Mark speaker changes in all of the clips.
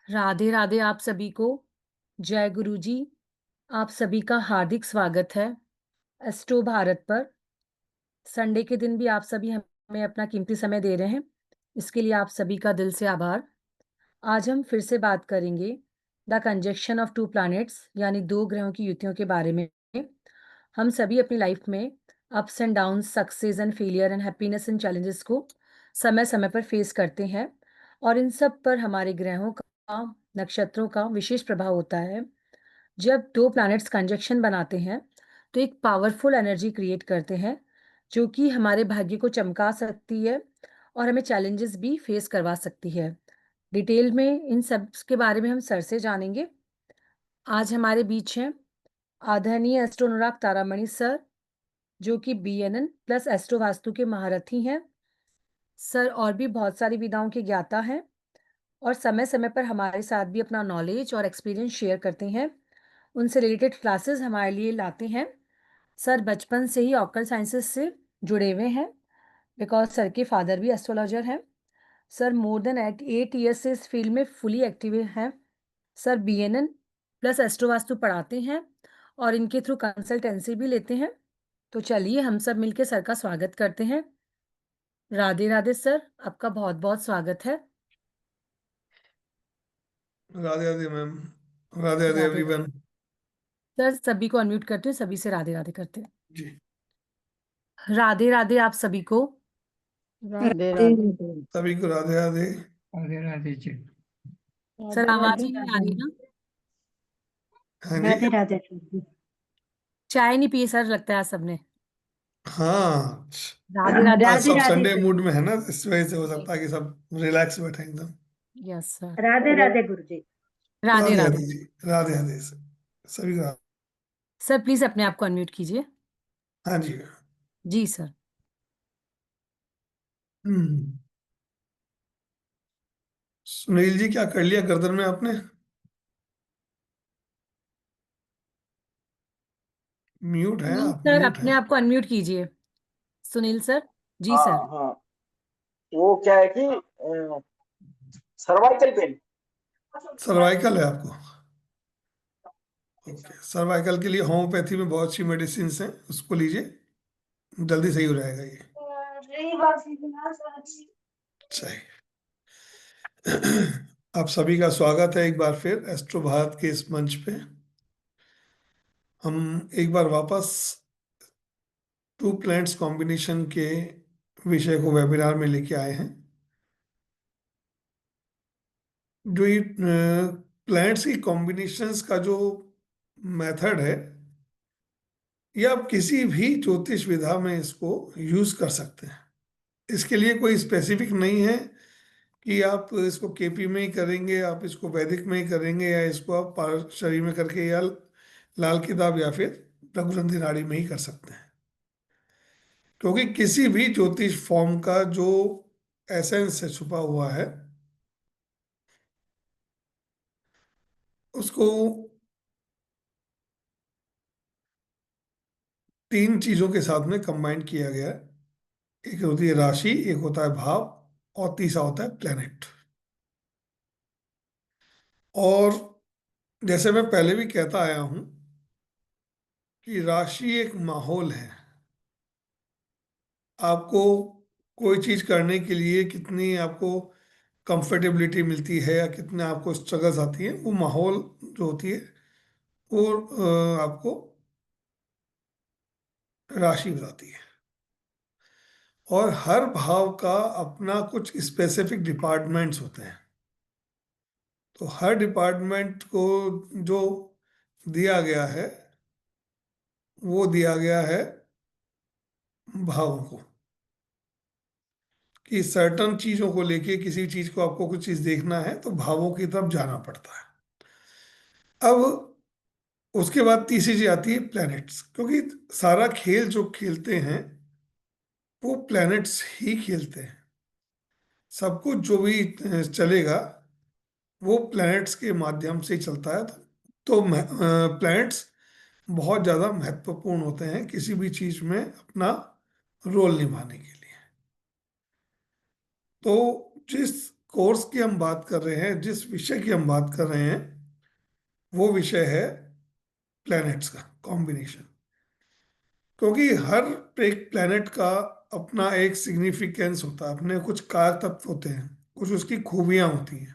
Speaker 1: राधे राधे आप सभी को। जय गुरु जी। आप सभी का हार्दिक स्वागत है एस्ट्रो भारत पर। संडे के दिन भी आप सभी हमें अपना कीमती समय दे रहे हैं, इसके लिए आप सभी का दिल से आभार। आज हम फिर से बात करेंगे the conjunction of to planets यानी दो ग्रहों की युतियों के बारे में। हम सभी अपनी लाइफ में ups and downs, success and failure and happiness and challenges को समय समय पर फेस करते हैं और इन सब पर हमारे ग्रहों का, नक्षत्रों का विशेष प्रभाव होता है। जब दो प्लैनेट्स कंजक्शन बनाते हैं तो एक पावरफुल एनर्जी क्रिएट करते हैं जो कि हमारे भाग्य को चमका सकती है और हमें चैलेंजेस भी फेस करवा सकती है। डिटेल में इन सब के बारे में हम सर से जानेंगे। आज हमारे बीच हैं आदरणीय एस्ट्रो अनुराग तारामणि सर, जो कि बीएनएन प्लस एस्ट्रो वास्तु के महारथी हैं। सर और भी बहुत सारी विधाओं के ज्ञाता हैं और समय समय पर हमारे साथ भी अपना नॉलेज और एक्सपीरियंस शेयर करते हैं। उनसे रिलेटेड क्लासेस हमारे लिए लाते हैं। सर बचपन से ही ऑकल्ट साइंसेस से जुड़े हुए हैं बिकॉज सर के फादर भी एस्ट्रोलॉजर हैं। सर मोर देन 8 ईयर्स से इस फील्ड में फुली एक्टिव हैं। Sir BNN plus astro vastu पढ़ाते हैं और इनके थ्रू कंसल्टेंसी भी लेते हैं। तो चलिए हम सब मिलकर सर का स्वागत करते हैं। राधे राधे सर, आपका बहुत बहुत स्वागत है।
Speaker 2: Radhe Radhe ma'am. Radhe Radhe
Speaker 1: Radhe
Speaker 2: everyone.
Speaker 1: Sir सभी को अनम्यूट करते हैं, सभी से राधे राधे करते हैं।
Speaker 2: जी,
Speaker 1: राधे राधे आप सभी को।
Speaker 3: राधे राधे।
Speaker 2: सभी को राधे राधे।
Speaker 4: राधे राधे जी।
Speaker 1: सर
Speaker 3: राधे
Speaker 1: आवाज
Speaker 3: राधे।
Speaker 1: ही नहीं आ रही ना।
Speaker 2: हाँ
Speaker 3: राधे
Speaker 2: जी।
Speaker 3: राधे।
Speaker 1: चाय नहीं पिए सर, लगता है आज सबने।
Speaker 2: हाँ,
Speaker 1: राधे राधे।
Speaker 2: आज
Speaker 3: राधे
Speaker 2: सब
Speaker 3: राधे
Speaker 2: संडे
Speaker 3: गुरु।
Speaker 2: मूड में है ना, इस वजह से हो सकता है कि सब रिलैक्स बैठे एकदम।
Speaker 1: Yes sir.
Speaker 3: राधे राधे गुरु जी।
Speaker 1: राधे
Speaker 2: राधे
Speaker 1: राधे।
Speaker 2: राधे जी। राधे राधे सभी को।
Speaker 1: सर प्लीज अपने आप को अनम्यूट कीजिए।
Speaker 2: हाँ जी।
Speaker 1: जी सर।
Speaker 2: हम्म। सुनील जी, क्या कर लिया गर्दन में आपने? म्यूट है
Speaker 1: सुनील
Speaker 2: आप,
Speaker 1: सर
Speaker 2: म्यूट
Speaker 1: अपने
Speaker 2: है।
Speaker 1: आप को अनम्यूट कीजिए। सुनील सर। जी
Speaker 5: हाँ
Speaker 1: सर।
Speaker 5: हाँ। वो क्या है कि सर्वाइकल पेन।
Speaker 2: सर्वाइकल है आपको? ओके, सर्वाइकल के लिए होम्योपैथी में बहुत सी मेडिसिन हैं, उसको लीजिए, जल्दी सही हो जाएगा ये। सही। आप सभी का स्वागत है एक बार फिर एस्ट्रो भारत के इस मंच पे। हम एक बार वापस टू प्लैनेट्स कॉम्बिनेशन के विषय को वेबिनार में लेके आए हैं। जो ये प्लैनेट्स की कॉम्बिनेशंस का जो मेथड है, ये आप किसी भी ज्योतिष विधा में इसको यूज कर सकते हैं। इसके लिए कोई स्पेसिफिक नहीं है कि आप इसको केपी में ही करेंगे, आप इसको वैदिक में ही करेंगे, या इसको आप शरीर में करके, या लाल किताब या फिर रघुरंधी नाड़ी में ही कर सकते हैं। क्योंकि किसी भी ज्योतिष फॉर्म का जो एसेंस से छुपा हुआ है, उसको तीन चीजों के साथ में कंबाइन किया गया है। एक होती है राशि, एक होता है भाव, और तीसरा होता है प्लेनेट। और जैसे मैं पहले भी कहता आया हूं कि राशि एक माहौल है। आपको कोई चीज करने के लिए कितनी आपको कंफर्टेबिलिटी मिलती है या कितने आपको स्ट्रगल्स आती है, वो माहौल जो होती है वो आपको राशि बताती है। और हर भाव का अपना कुछ स्पेसिफिक डिपार्टमेंट्स होते हैं। तो हर डिपार्टमेंट को जो दिया गया है, वो दिया गया है भावों को, कि सर्टन चीजों को लेके किसी चीज को आपको कुछ चीज देखना है तो भावों की तरफ जाना पड़ता है। अब उसके बाद तीसरी चीज आती है प्लैनेट्स, क्योंकि सारा खेल जो खेलते हैं वो प्लैनेट्स ही खेलते हैं। सब कुछ जो भी चलेगा वो प्लैनेट्स के माध्यम से ही चलता है। तो प्लैनेट्स बहुत ज़्यादा महत्वपूर्ण होते हैं किसी भी चीज में अपना रोल निभाने के लिए। तो जिस कोर्स की हम बात कर रहे हैं, जिस विषय की हम बात कर रहे हैं, वो विषय है प्लैनेट्स का कॉम्बिनेशन। क्योंकि हर एक प्लैनेट का अपना एक सिग्निफिकेंस होता है, अपने कुछ कारक तत्व होते हैं, कुछ उसकी खूबियां होती हैं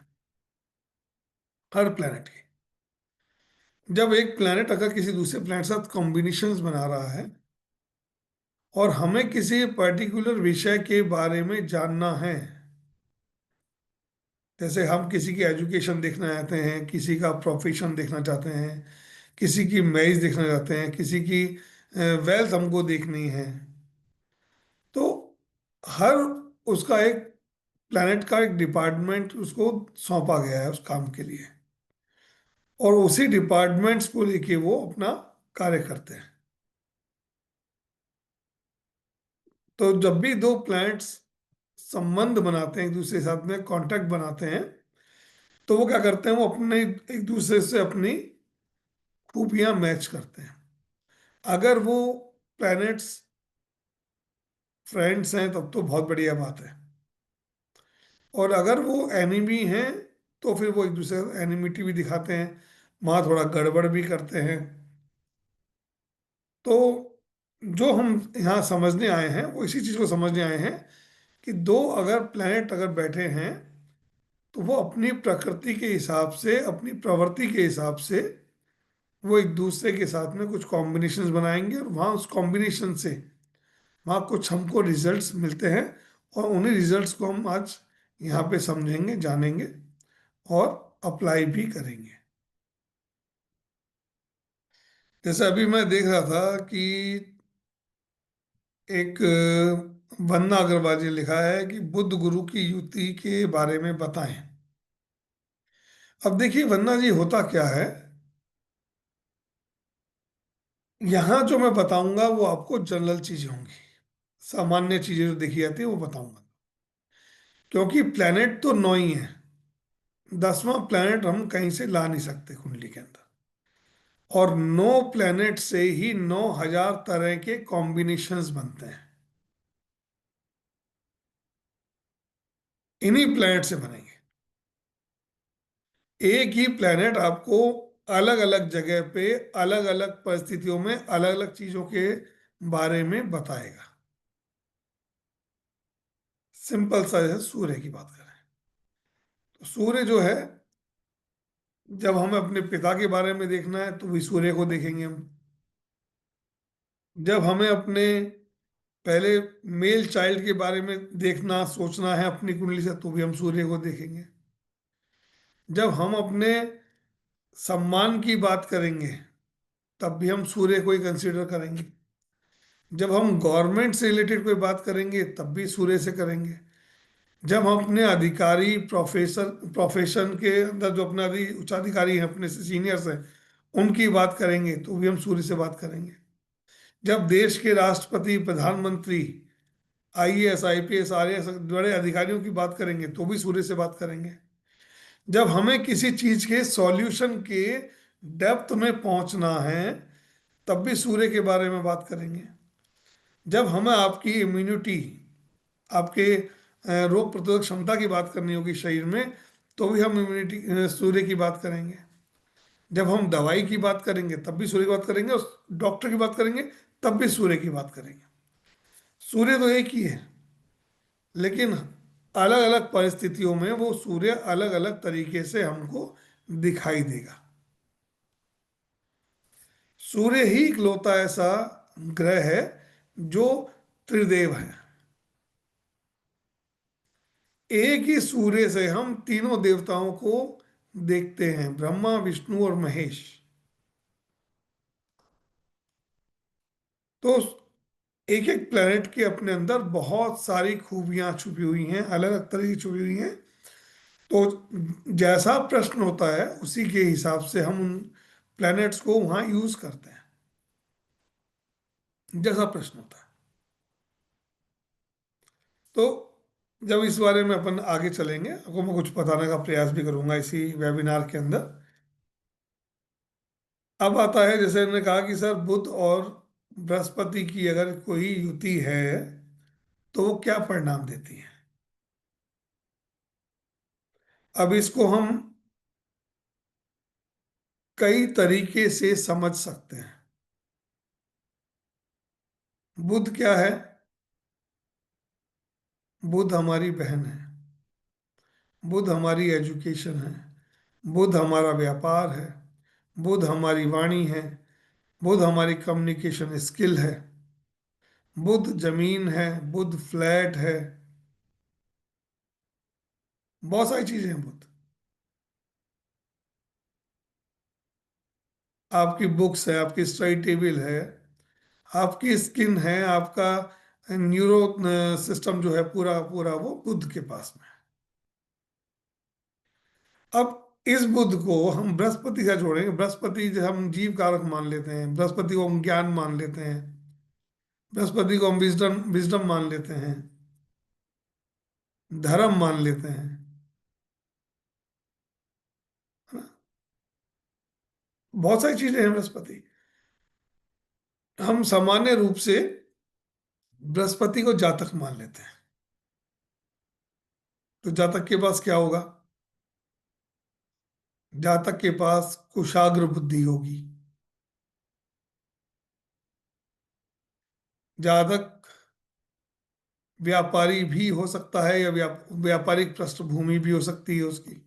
Speaker 2: हर प्लैनेट की। जब एक प्लैनेट अगर किसी दूसरे प्लैनेट के साथ कॉम्बिनेशंस बना रहा है और हमें किसी पर्टिकुलर विषय के बारे में जानना है, जैसे हम किसी की एजुकेशन देखना चाहते हैं, किसी का प्रोफेशन देखना चाहते हैं, किसी की मैरिज देखना चाहते हैं, किसी की वेल्थ हमको देखनी है, तो हर उसका एक प्लैनेट का एक डिपार्टमेंट उसको सौंपा गया है उस काम के लिए, और उसी डिपार्टमेंट्स को लेके वो अपना कार्य करते हैं। तो जब भी दो प्लैनेट्स संबंध बनाते हैं, एक दूसरे के साथ में कांटेक्ट बनाते हैं, तो वो क्या करते हैं, वो अपने एक दूसरे से अपनी खूबियां मैच करते हैं। अगर वो प्लैनेट्स फ्रेंड्स हैं तब तो बहुत बढ़िया बात है, और अगर वो एनिमी हैं तो फिर वो एक दूसरे एनिमिटी भी दिखाते हैं, वहाँ थोड़ा गड़बड़ भी करते हैं। तो जो हम यहाँ समझने आए हैं वो इसी चीज़ को समझने आए हैं कि दो अगर प्लैनेट अगर बैठे हैं तो वो अपनी प्रकृति के हिसाब से, अपनी प्रवृत्ति के हिसाब से वो एक दूसरे के साथ में कुछ कॉम्बिनेशंस बनाएंगे, और वहाँ उस कॉम्बिनेशन से वहाँ कुछ हमको रिजल्ट्स मिलते हैं, और उन्हीं रिजल्ट्स को हम आज यहाँ पे समझेंगे, जानेंगे और अप्लाई भी करेंगे। जैसे अभी मैं देख रहा था कि एक वंदना अग्रवाल जी लिखा है कि बुद्ध गुरु की युति के बारे में बताएं। अब देखिए वंदना जी, होता क्या है, यहाँ जो मैं बताऊंगा वो आपको जनरल चीजें होंगी, सामान्य चीजें जो देखी जाती है वो बताऊंगा। क्योंकि प्लेनेट तो 9 ही है, 10वां प्लेनेट हम कहीं से ला नहीं सकते कुंडली के अंदर, और 9 प्लेनेट से ही 9,000 तरह के कॉम्बिनेशंस बनते हैं, इन्हीं प्लेनेट से बनेंगे। एक ही प्लेनेट आपको अलग अलग जगह पे, अलग अलग परिस्थितियों में, अलग अलग चीजों के बारे में बताएगा। सिंपल सा जैसे सूर्य की बात करें, तो सूर्य जो है, जब हमें अपने पिता के बारे में देखना है तो भी सूर्य को देखेंगे हम। जब हमें अपने पहले मेल चाइल्ड के बारे में देखना, सोचना है अपनी कुंडली से, तो भी हम सूर्य को देखेंगे। जब हम अपने सम्मान की बात करेंगे तब भी हम सूर्य को ही कंसीडर करेंगे। जब हम गवर्नमेंट से रिलेटेड कोई बात करेंगे तब भी सूर्य से करेंगे। जब हम अपने अधिकारी प्रोफेशन के अंदर जो अपना उच्चाधिकारी हैं, अपने से सीनियर्स हैं, उनकी बात करेंगे तो भी हम सूर्य से बात करेंगे। जब देश के राष्ट्रपति, प्रधानमंत्री, आईएएस, आईपीएस, आरएएस बड़े अधिकारियों की बात करेंगे तो भी सूर्य से बात करेंगे। जब हमें किसी चीज के सॉल्यूशन के डेप्थ में पहुंचना है तब भी सूर्य के बारे में बात करेंगे। जब हमें आपकी इम्यूनिटी, आपके रोग प्रतिरोधक क्षमता की बात करनी होगी शरीर में, तो भी हम इम्यूनिटी सूर्य की बात करेंगे। जब हम दवाई की बात करेंगे तब भी सूर्य की बात करेंगे, और डॉक्टर की बात करेंगे तब भी सूर्य की बात करेंगे। सूर्य तो एक ही है, लेकिन अलग अलग परिस्थितियों में वो सूर्य अलग अलग तरीके से हमको दिखाई देगा। सूर्य ही इकलौता ऐसा ग्रह है जो त्रिदेव है। एक ही सूर्य से हम तीनों देवताओं को देखते हैं, ब्रह्मा, विष्णु और महेश। तो एक एक प्लेनेट के अपने अंदर बहुत सारी खूबियां छुपी हुई हैं, अलग अलग तरह की छुपी हुई हैं। तो जैसा प्रश्न होता है उसी के हिसाब से हम उन प्लैनेट्स को वहां यूज करते हैं, जैसा प्रश्न होता है। तो जब इस बारे में अपन आगे चलेंगे, आपको मैं कुछ बताने का प्रयास भी करूंगा इसी वेबिनार के अंदर। अब आता है, जैसे हमने कहा कि सर बुध और बृहस्पति की अगर कोई युति है तो वो क्या परिणाम देती है। अब इसको हम कई तरीके से समझ सकते हैं। बुध क्या है? बुध हमारी बहन है, बुध हमारी एजुकेशन है, बुध हमारा व्यापार है, बुध हमारी वाणी है, बुध हमारी कम्युनिकेशन स्किल है, बुध जमीन है, बुध फ्लैट है, बहुत सारी चीजें हैं बुध। आपकी बुक्स है, आपकी स्टडी टेबल है, आपकी स्किन है, आपका न्यूरो सिस्टम जो है पूरा पूरा वो बुध के पास में है। अब इस बुध को हम बृहस्पति का जोड़ेंगे। बृहस्पति जो हम जीव कारक मान लेते हैं, बृहस्पति को हम ज्ञान मान लेते हैं, बृहस्पति को हम विजडम विजडम मान लेते हैं, धर्म मान लेते हैं, है ना? बहुत सारी चीजें हैं बृहस्पति। हम सामान्य रूप से बृहस्पति को जातक मान लेते हैं। तो जातक के पास क्या होगा? जातक के पास कुशाग्र बुद्धि होगी। जातक व्यापारी भी हो सकता है, या व्यापारिक पृष्ठभूमि भी हो सकती है उसकी।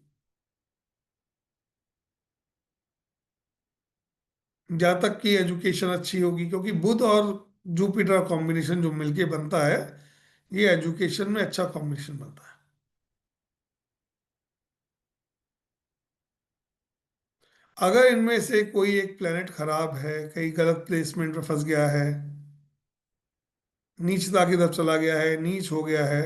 Speaker 2: जातक की एजुकेशन अच्छी होगी, क्योंकि बुध और जुपिटर कॉम्बिनेशन जो मिलके बनता है, ये एजुकेशन में अच्छा कॉम्बिनेशन बनता है। अगर इनमें से कोई एक प्लेनेट खराब है, कहीं गलत प्लेसमेंट में फंस गया है, नीचता की तरफ चला गया है, नीच हो गया है,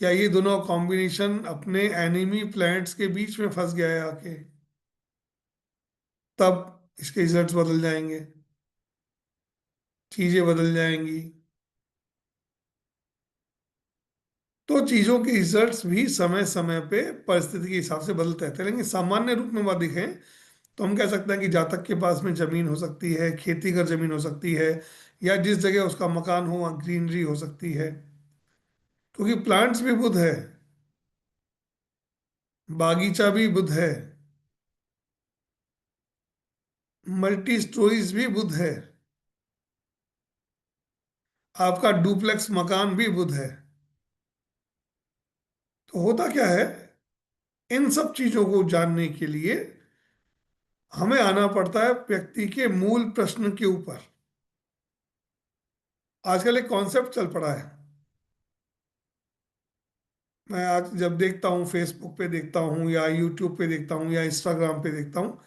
Speaker 2: या ये दोनों कॉम्बिनेशन अपने एनिमी प्लैनेट्स के बीच में फंस गया है आके, तब इसके रिजल्ट्स बदल जाएंगे, चीजें बदल जाएंगी। तो चीजों के रिजल्ट्स भी समय समय पे परिस्थिति के हिसाब से बदलते रहते हैं। लेकिन सामान्य रूप में बात देखें तो हम कह सकते हैं कि जातक के पास में जमीन हो सकती है, खेती कर जमीन हो सकती है, या जिस जगह उसका मकान हो वहाँ ग्रीनरी हो सकती है, क्योंकि प्लांट्स भी बुध है, बागीचा भी बुध है, मल्टी स्टोरीज भी बुध है, आपका डुप्लेक्स मकान भी बुध है। तो होता क्या है, इन सब चीजों को जानने के लिए हमें आना पड़ता है व्यक्ति के मूल प्रश्न के ऊपर। आजकल एक कॉन्सेप्ट चल पड़ा है, मैं आज जब देखता हूँ, फेसबुक पे देखता हूँ, या यूट्यूब पे देखता हूँ, या इंस्टाग्राम पे देखता हूँ,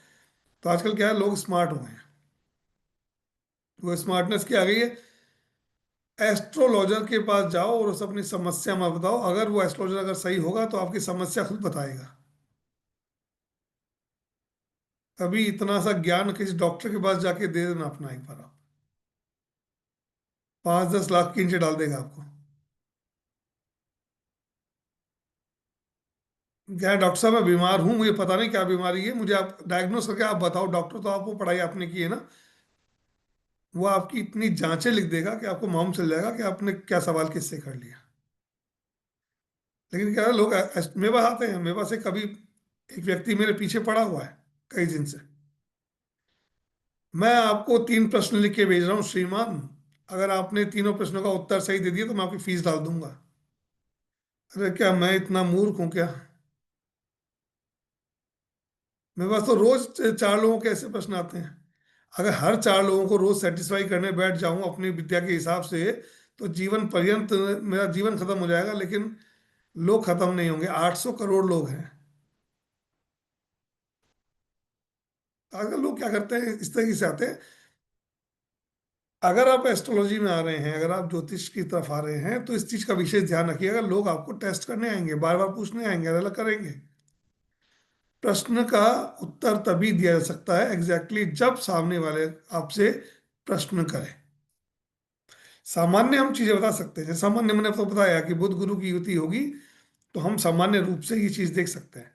Speaker 2: तो आजकल क्या है, लोग स्मार्ट हो गए हैं। वो स्मार्टनेस क्या आ गई है, एस्ट्रोलॉजर के पास जाओ और उसे अपनी समस्या मत बताओ, अगर वो एस्ट्रोलॉजर अगर सही होगा तो आपकी समस्या खुद बताएगा। अभी इतना सा ज्ञान किसी डॉक्टर के पास जाके दे देना अपना एक बार, आप 5-10 लाख की नीचे डाल देगा आपको। क्या है, डॉक्टर साहब मैं बीमार हूँ, मुझे पता नहीं क्या बीमारी है, मुझे आप डायग्नोस करके आप बताओ। डॉक्टर तो आपको पढ़ाई आपने की है ना, वो आपकी इतनी जांचें लिख देगा कि आपको मालूम चल जाएगा कि आपने क्या सवाल किससे कर लिया। लेकिन क्या है, लोग मेरे पास आते हैं, मेरे पास एक कभी एक व्यक्ति मेरे पीछे पड़ा हुआ है कई दिन से। मैं आपको 3 प्रश्न लिख के भेज रहा हूँ श्रीमान, अगर आपने तीनों प्रश्नों का उत्तर सही दे दिया तो मैं आपकी फीस डाल दूंगा। अरे क्या मैं इतना मूर्ख हूँ क्या? मेरे पास तो रोज 4 लोगों के ऐसे प्रश्न आते हैं। अगर हर 4 लोगों को रोज सेटिस्फाई करने बैठ जाऊं अपनी विद्या के हिसाब से, तो जीवन पर्यंत मेरा जीवन खत्म हो जाएगा। लेकिन लोग खत्म नहीं होंगे, 800 करोड़ लोग हैं। आजकल लोग क्या करते हैं, इस तरीके से आते हैं। अगर आप एस्ट्रोलॉजी में आ रहे हैं, अगर आप ज्योतिष की तरफ आ रहे हैं, तो इस चीज का विशेष ध्यान रखिएगा। लोग आपको टेस्ट करने आएंगे, बार बार पूछने आएंगे, अलग करेंगे। प्रश्न का उत्तर तभी दिया जा सकता है एग्जैक्टली जब सामने वाले आपसे प्रश्न करें। सामान्य हम चीजें बता सकते हैं, जैसे सामान्य मैंने आपको बताया कि बुध गुरु की युति होगी, तो हम सामान्य रूप से ये चीज देख सकते हैं।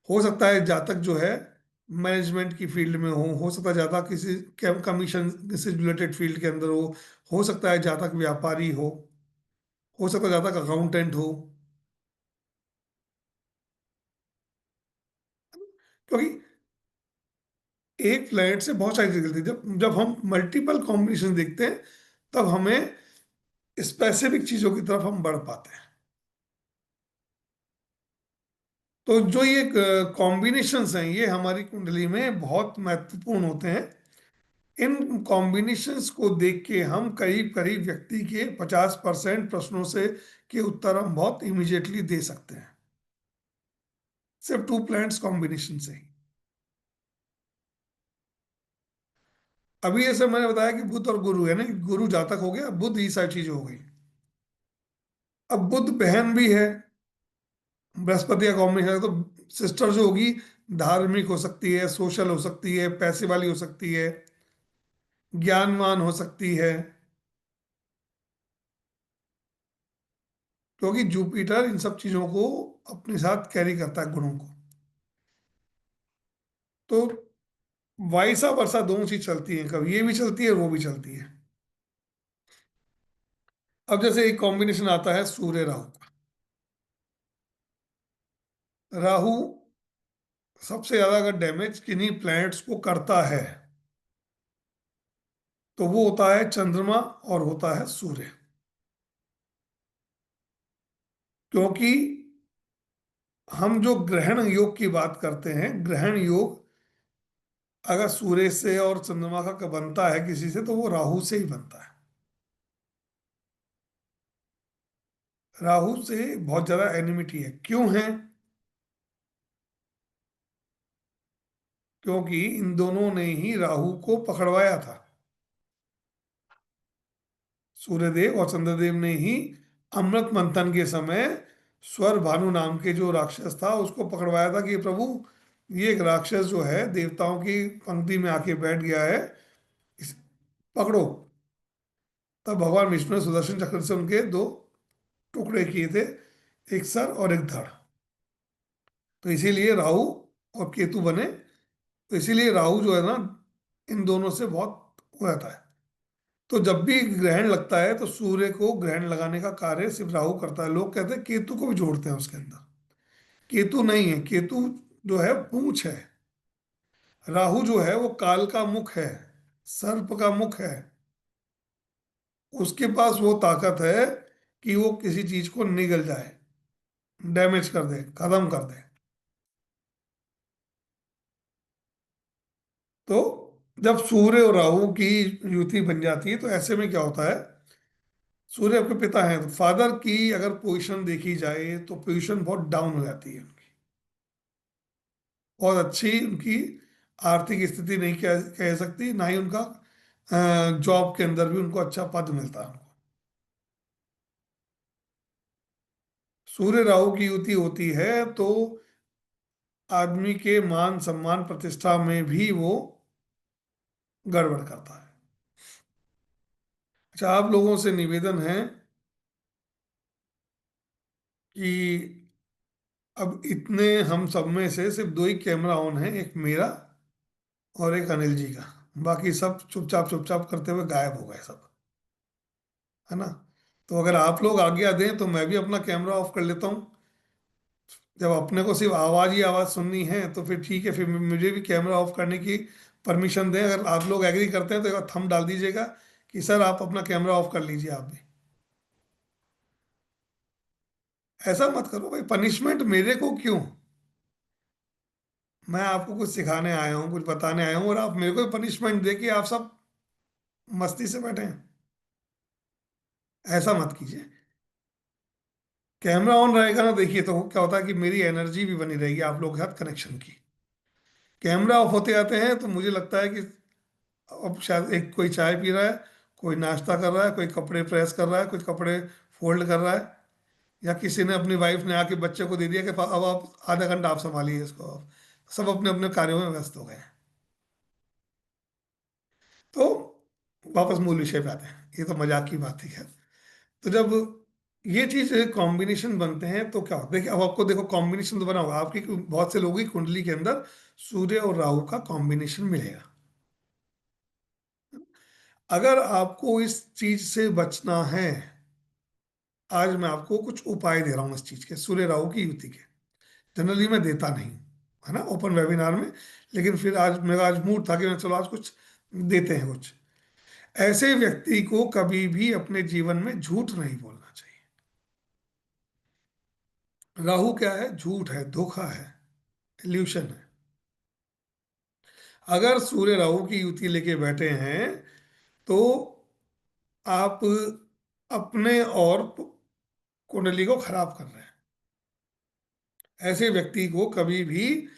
Speaker 2: हो सकता है जातक जो है मैनेजमेंट की फील्ड में हो सकता है जातक किसी कमीशन से रिलेटेड फील्ड के अंदर हो सकता है जातक व्यापारी हो सकता है जातक अकाउंटेंट हो। क्योंकि एक प्लैनेट से बहुत सारी चीजें निकलती है। जब जब हम मल्टीपल कॉम्बिनेशन देखते हैं तब हमें स्पेसिफिक चीजों की तरफ हम बढ़ पाते हैं। तो जो ये कॉम्बिनेशंस हैं ये हमारी कुंडली में बहुत महत्वपूर्ण होते हैं। इन कॉम्बिनेशंस को देख के हम करीब करीब व्यक्ति के 50% प्रश्नों से के उत्तर हम बहुत इमीडिएटली दे सकते हैं, सिर्फ 2 प्लैनेट्स कॉम्बिनेशन से ही। अभी जैसे मैंने बताया कि बुध और गुरु है ना, गुरु जातक हो गया, बुध ये सारी चीजें हो गई। अब बुध बहन भी है, बृहस्पति का कॉम्बिनेशन है, तो सिस्टर जो होगी धार्मिक हो सकती है, सोशल हो सकती है, पैसे वाली हो सकती है, ज्ञानवान हो सकती है, क्योंकि जुपिटर इन सब चीजों को अपने साथ कैरी करता है, गुणों को। तो वाइसा वर्षा दोनों चीज चलती है, कभी ये भी चलती है वो भी चलती है। अब जैसे एक कॉम्बिनेशन आता है सूर्य राहु का। राहु सबसे ज्यादा अगर डैमेज किन्हीं प्लैनेट्स को करता है तो वो होता है चंद्रमा और होता है सूर्य। क्योंकि हम जो ग्रहण योग की बात करते हैं, ग्रहण योग अगर सूर्य से और चंद्रमा का बनता है किसी से तो वो राहु से ही बनता है। राहु से बहुत ज्यादा एनिमिटी है। क्यों है? क्योंकि इन दोनों ने ही राहु को पकड़वाया था। सूर्यदेव और चंद्रदेव ने ही अमृत मंथन के समय स्वर भानु नाम के जो राक्षस था उसको पकड़वाया था कि प्रभु ये एक राक्षस जो है देवताओं की पंक्ति में आके बैठ गया है, इस पकड़ो। तब भगवान विष्णु ने सुदर्शन चक्र से उनके 2 टुकड़े किए थे, एक सर और एक धड़। तो इसीलिए राहु और केतु बने। तो इसीलिए राहु जो है ना इन दोनों से बहुत हो जाता है। तो जब भी ग्रहण लगता है तो सूर्य को ग्रहण लगाने का कार्य सिर्फ राहु करता है। लोग कहते हैं केतु को भी जोड़ते हैं उसके अंदर। केतु नहीं है, केतु जो है पूंछ है। राहु जो है वो काल का मुख है, सर्प का मुख है। उसके पास वो ताकत है कि वो किसी चीज को निगल जाए, डैमेज कर दे, खत्म कर दे। तो जब सूर्य और राहु की युति बन जाती है तो ऐसे में क्या होता है, सूर्य आपके पिता हैं तो फादर की अगर पोजीशन देखी जाए तो पोजीशन बहुत डाउन हो जाती है उनकी। बहुत अच्छी उनकी आर्थिक स्थिति नहीं कह सकती, ना ही उनका जॉब के अंदर भी उनको अच्छा पद मिलता है उनको। सूर्य राहु की युति होती है तो आदमी के मान सम्मान प्रतिष्ठा में भी वो गड़बड़ करता है। अच्छा, आप लोगों से निवेदन है कि अब इतने हम सब में से सिर्फ 2 ही कैमरा ऑन है, एक मेरा और एक अनिल जी का। बाकी सब चुपचाप चुपचाप करते हुए गायब हो गए सब, है ना। तो अगर आप लोग आज्ञा दें तो मैं भी अपना कैमरा ऑफ कर लेता हूँ। जब अपने को सिर्फ आवाज ही आवाज सुननी है तो फिर ठीक है, फिर मुझे भी कैमरा ऑफ करने की परमिशन दें। अगर आप लोग एग्री करते हैं तो एक बार थंब डाल दीजिएगा कि सर आप अपना कैमरा ऑफ कर लीजिए आप भी। ऐसा मत करो भाई, पनिशमेंट मेरे को क्यों? मैं आपको कुछ सिखाने आया हूँ, कुछ बताने आया हूँ और आप मेरे को पनिशमेंट दे के आप सब मस्ती से बैठे हैं। ऐसा मत कीजिए। कैमरा ऑन रहेगा ना, देखिए तो क्या होता है कि मेरी एनर्जी भी बनी रहेगी आप लोगों के साथ कनेक्शन की। कैमरा ऑफ होते जाते हैं तो मुझे लगता है कि अब शायद एक कोई चाय पी रहा है, कोई नाश्ता कर रहा है, कोई कपड़े प्रेस कर रहा है, कोई कपड़े फोल्ड कर रहा है, या किसी ने अपनी वाइफ ने आके बच्चे को दे दिया कि अब आप आधा घंटा आप संभालिए इसको। सब अपने अपने कार्यों में व्यस्त हो गए हैं। तो वापस मूल विषय पे आते हैं, ये तो मजाक की बात ही है। तो जब ये चीज कॉम्बिनेशन बनते हैं तो क्या होता है, देखिए अब आपको देखो कॉम्बिनेशन तो बना होगा आपकी बहुत से लोगों की कुंडली के अंदर सूर्य और राहु का कॉम्बिनेशन मिलेगा। अगर आपको इस चीज से बचना है, आज मैं आपको कुछ उपाय दे रहा हूं इस चीज के, सूर्य राहु की युति के। जनरली मैं देता नहीं, है ना, ओपन वेबिनार में। लेकिन फिर आज मेरा आज मूड था कि मैं चलो आज कुछ देते हैं कुछ। ऐसे व्यक्ति को कभी भी अपने जीवन में झूठ नहीं बोलना चाहिए। राहु क्या है? झूठ है, धोखा है, इल्यूशन है। अगर सूर्य राहु की युति लेके बैठे हैं तो आप अपने और कुंडली को खराब कर रहे हैं। ऐसे व्यक्ति को कभी भी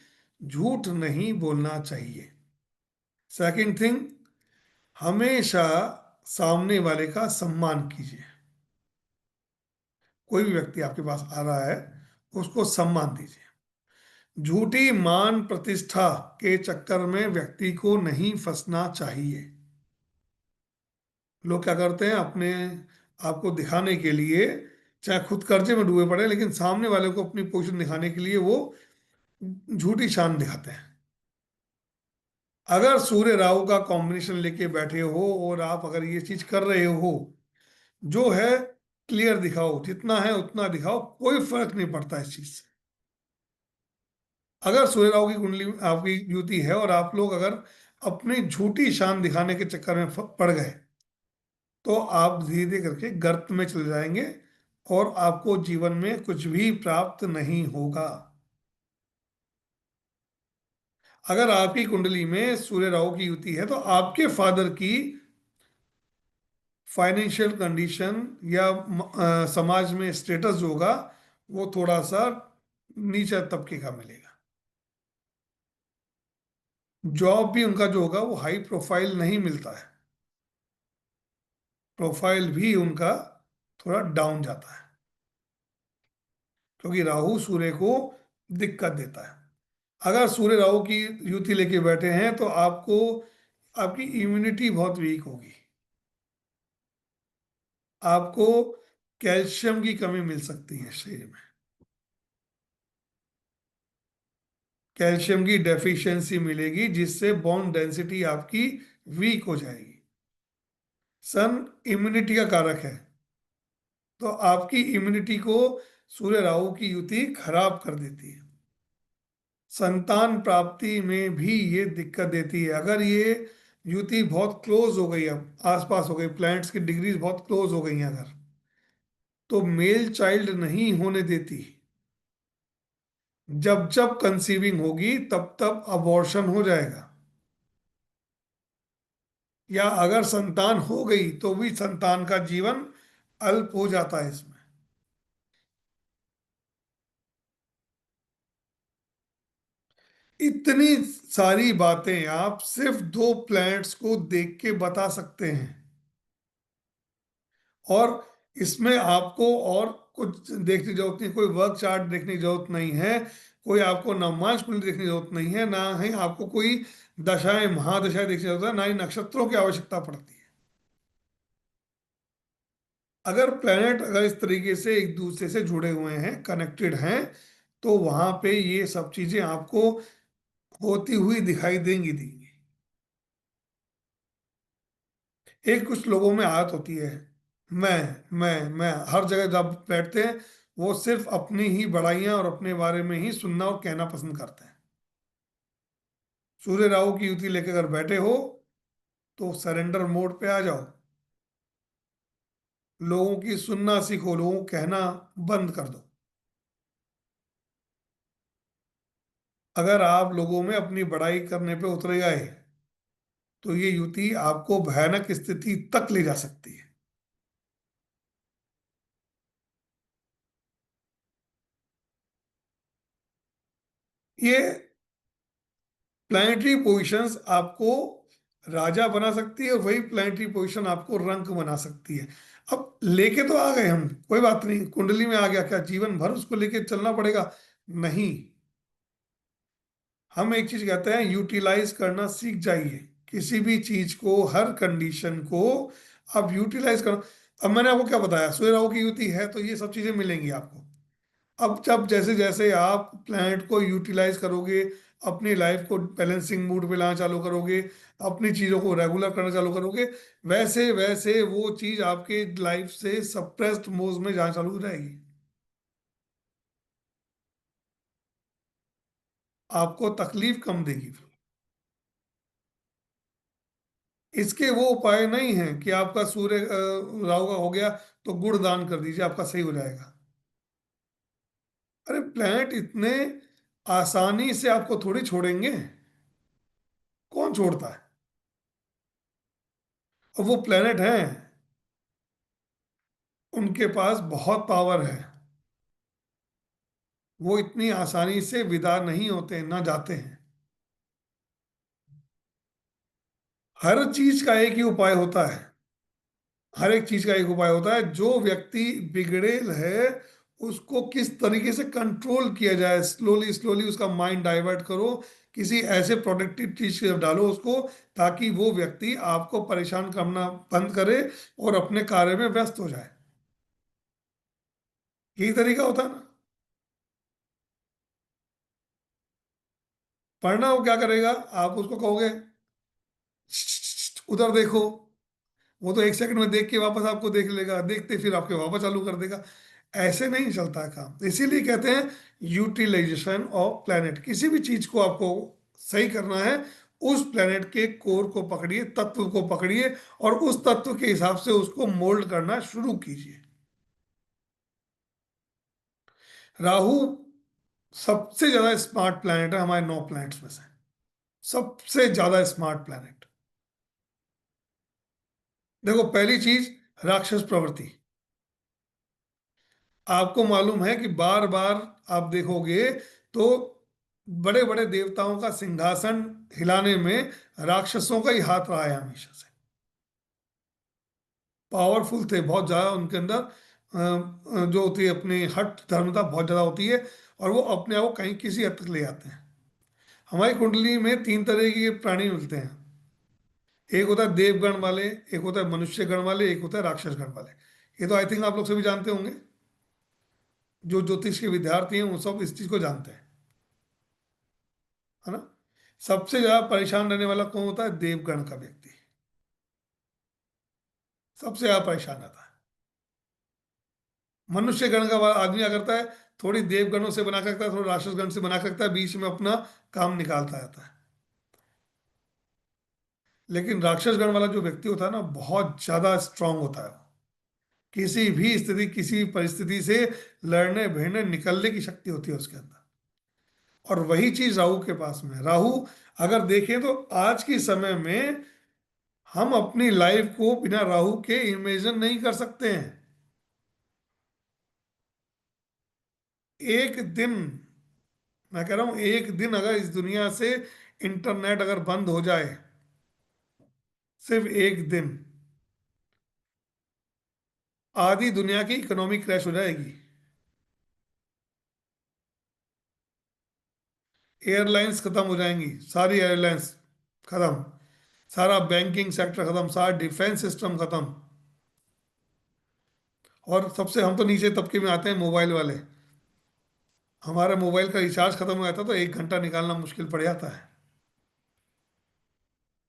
Speaker 2: झूठ नहीं बोलना चाहिए। सेकंड थिंग, हमेशा सामने वाले का सम्मान कीजिए। कोई भी व्यक्ति आपके पास आ रहा है, उसको सम्मान दीजिए। झूठी मान प्रतिष्ठा के चक्कर में व्यक्ति को नहीं फंसना चाहिए। लोग क्या करते हैं, अपने आपको दिखाने के लिए चाहे खुद कर्जे में डूबे पड़े, लेकिन सामने वाले को अपनी पोजीशन दिखाने के लिए वो झूठी शान दिखाते हैं। अगर सूर्य राहु का कॉम्बिनेशन लेके बैठे हो और आप अगर ये चीज कर रहे हो, जो है क्लियर दिखाओ, जितना है उतना दिखाओ, कोई फर्क नहीं पड़ता इस चीज से। अगर सूर्य राहु की कुंडली आपकी युति है और आप लोग अगर अपनी झूठी शान दिखाने के चक्कर में पड़ गए तो आप धीरे धीरे करके गर्त में चले जाएंगे और आपको जीवन में कुछ भी प्राप्त नहीं होगा। अगर आपकी कुंडली में सूर्य राहु की युति है तो आपके फादर की फाइनेंशियल कंडीशन या समाज में स्टेटस जो होगा वो थोड़ा सा नीचे तबके का मिलेगा। जॉब भी उनका जो होगा वो हाई प्रोफाइल नहीं मिलता है, प्रोफाइल भी उनका थोड़ा डाउन जाता है, क्योंकि राहु सूर्य को दिक्कत देता है। अगर सूर्य राहु की युति लेके बैठे हैं तो आपको आपकी इम्यूनिटी बहुत वीक होगी। आपको कैल्शियम की कमी मिल सकती है शरीर में, कैल्शियम की डेफिशिएंसी मिलेगी जिससे बोन डेंसिटी आपकी वीक हो जाएगी। सन इम्यूनिटी का कारक है, तो आपकी इम्यूनिटी को सूर्य राहु की युति खराब कर देती है। संतान प्राप्ति में भी ये दिक्कत देती है। अगर ये युति बहुत क्लोज हो गई, अब आसपास हो गई, प्लैनेट्स की डिग्रीज बहुत क्लोज हो गई हैं अगर, तो मेल चाइल्ड नहीं होने देती। जब जब कंसीविंग होगी तब तब अबॉर्शन हो जाएगा, या अगर संतान हो गई तो भी संतान का जीवन अल्प हो जाता है इसमें। इतनी सारी बातें आप सिर्फ दो प्लैनेट्स को देख के बता सकते हैं, और इसमें आपको और कुछ देखने की जरूरत नहीं, कोई वर्क चार्ट देखने की जरूरत नहीं है, कोई आपको नवमांश कुंडली देखने की जरूरत नहीं है, ना ही आपको कोई दशाएं महादशाएं देखने की जरूरत है, ना ही नक्षत्रों की आवश्यकता पड़ती है। अगर प्लेनेट अगर इस तरीके से एक दूसरे से जुड़े हुए हैं, कनेक्टेड हैं, तो वहां पे ये सब चीजें आपको होती हुई दिखाई देंगी। एक कुछ लोगों में आदत होती है, मैं हर जगह जब बैठते हैं वो सिर्फ अपनी ही बड़ाइयां और अपने बारे में ही सुनना और कहना पसंद करते हैं। सूर्य राहु की युति लेकर अगर बैठे हो तो सरेंडर मोड पे आ जाओ, लोगों की सुनना सीखो, लोगों को कहना बंद कर दो। अगर आप लोगों में अपनी बड़ाई करने पे उतरे गए तो ये युति आपको भयानक स्थिति तक ले जा सकती है। ये प्लानिटरी पोजिशंस आपको राजा बना सकती है और वही प्लानिटरी पोजीशन आपको रंक बना सकती है। अब लेके तो आ गए हम, कोई बात नहीं, कुंडली में आ गया, क्या जीवन भर उसको लेके चलना पड़ेगा? नहीं। हम एक चीज कहते हैं, यूटिलाइज करना सीख जाइए किसी भी चीज को, हर कंडीशन को आप यूटिलाइज करो। अब मैंने आपको क्या बताया, सूर्य राहु की युति है तो ये सब चीजें मिलेंगी आपको। अब जब जैसे जैसे आप प्लैनेट को यूटिलाइज करोगे, अपनी लाइफ को बैलेंसिंग मूड पे लाना चालू करोगे, अपनी चीज़ों को रेगुलर करना चालू करोगे, वैसे वैसे वो चीज़ आपके लाइफ से सप्रेस्ड मोड में जाना चालू हो जाएगी। आपको तकलीफ कम देगी। इसके वो उपाय नहीं है कि आपका सूर्य राहु का हो गया तो गुड़ दान कर दीजिए आपका सही हो जाएगा। अरे प्लैनेट इतने आसानी से आपको थोड़ी छोड़ेंगे, कौन छोड़ता है। और वो प्लैनेट हैं, उनके पास बहुत पावर है, वो इतनी आसानी से विदा नहीं होते हैं, ना जाते हैं। हर चीज का एक ही उपाय होता है, हर एक चीज का एक उपाय होता है। जो व्यक्ति बिगड़ेल है उसको किस तरीके से कंट्रोल किया जाए, स्लोली स्लोली उसका माइंड डाइवर्ट करो, किसी ऐसे प्रोडक्टिव चीज की तरफ डालो उसको, ताकि वो व्यक्ति आपको परेशान करना बंद करे और अपने कार्य में व्यस्त हो जाए। यही तरीका होता है ना। पढ़ना वो क्या करेगा, आप उसको कहोगे उधर देखो, वो तो एक सेकंड में देख के वापस आपको देख लेगा, देखते फिर आपके वापस चालू कर देगा। ऐसे नहीं चलता है काम। इसीलिए कहते हैं यूटिलाइजेशन ऑफ प्लेनेट। किसी भी चीज को आपको सही करना है, उस प्लेनेट के कोर को पकड़िए, तत्व को पकड़िए, और उस तत्व के हिसाब से उसको मोल्ड करना शुरू कीजिए। राहु सबसे ज्यादा स्मार्ट प्लेनेट है हमारे 9 प्लैनेट्स में से, सबसे ज्यादा स्मार्ट प्लेनेट। देखो पहली चीज, राक्षस प्रवृत्ति। आपको मालूम है कि बार बार आप देखोगे तो बड़े बड़े देवताओं का सिंहासन हिलाने में राक्षसों का ही हाथ रहा है हमेशा से। पावरफुल थे बहुत ज्यादा उनके अंदर, जो होती है अपनी हट धर्मता बहुत ज्यादा होती है, और वो अपने आप को कहीं किसी हद तक ले आते हैं। हमारी कुंडली में 3 तरह के प्राणी मिलते हैं। एक होता है देवगण वाले, एक होता है मनुष्य गण वाले, एक होता है राक्षस गण वाले। ये तो आई थिंक आप लोग सभी जानते होंगे, जो ज्योतिष के विद्यार्थी हैं वो सब इस चीज को जानते हैं, है ना। सबसे ज्यादा परेशान रहने वाला कौन होता है, देवगण का व्यक्ति सबसे ज्यादा परेशान रहता है। मनुष्य गण का आदमी क्या करता है, थोड़ी देवगणों से बना के रखता है, थोड़ा राक्षस गण से बना के रखता है, बीच में अपना काम निकालता रहता है। लेकिन राक्षस गण वाला जो व्यक्ति होता है ना, बहुत ज्यादा स्ट्रांग होता है वो। किसी भी स्थिति, किसी भी परिस्थिति से लड़ने भिड़ने निकलने की शक्ति होती है उसके अंदर। और वही चीज राहु के पास में है। राहु अगर देखें तो आज के समय में हम अपनी लाइफ को बिना राहु के इमेजिन नहीं कर सकते हैं। एक दिन, मैं कह रहा हूं एक दिन अगर इस दुनिया से इंटरनेट अगर बंद हो जाए, सिर्फ एक दिन, आधी दुनिया की इकोनॉमी क्रैश हो जाएगी। एयरलाइंस खत्म हो जाएंगी, सारी एयरलाइंस खत्म, सारा बैंकिंग सेक्टर खत्म, सारा डिफेंस सिस्टम खत्म। और सबसे हम तो नीचे तबके में आते हैं, मोबाइल वाले। हमारा मोबाइल का रिचार्ज खत्म हो जाता है तो 1 घंटा निकालना मुश्किल पड़ जाता है,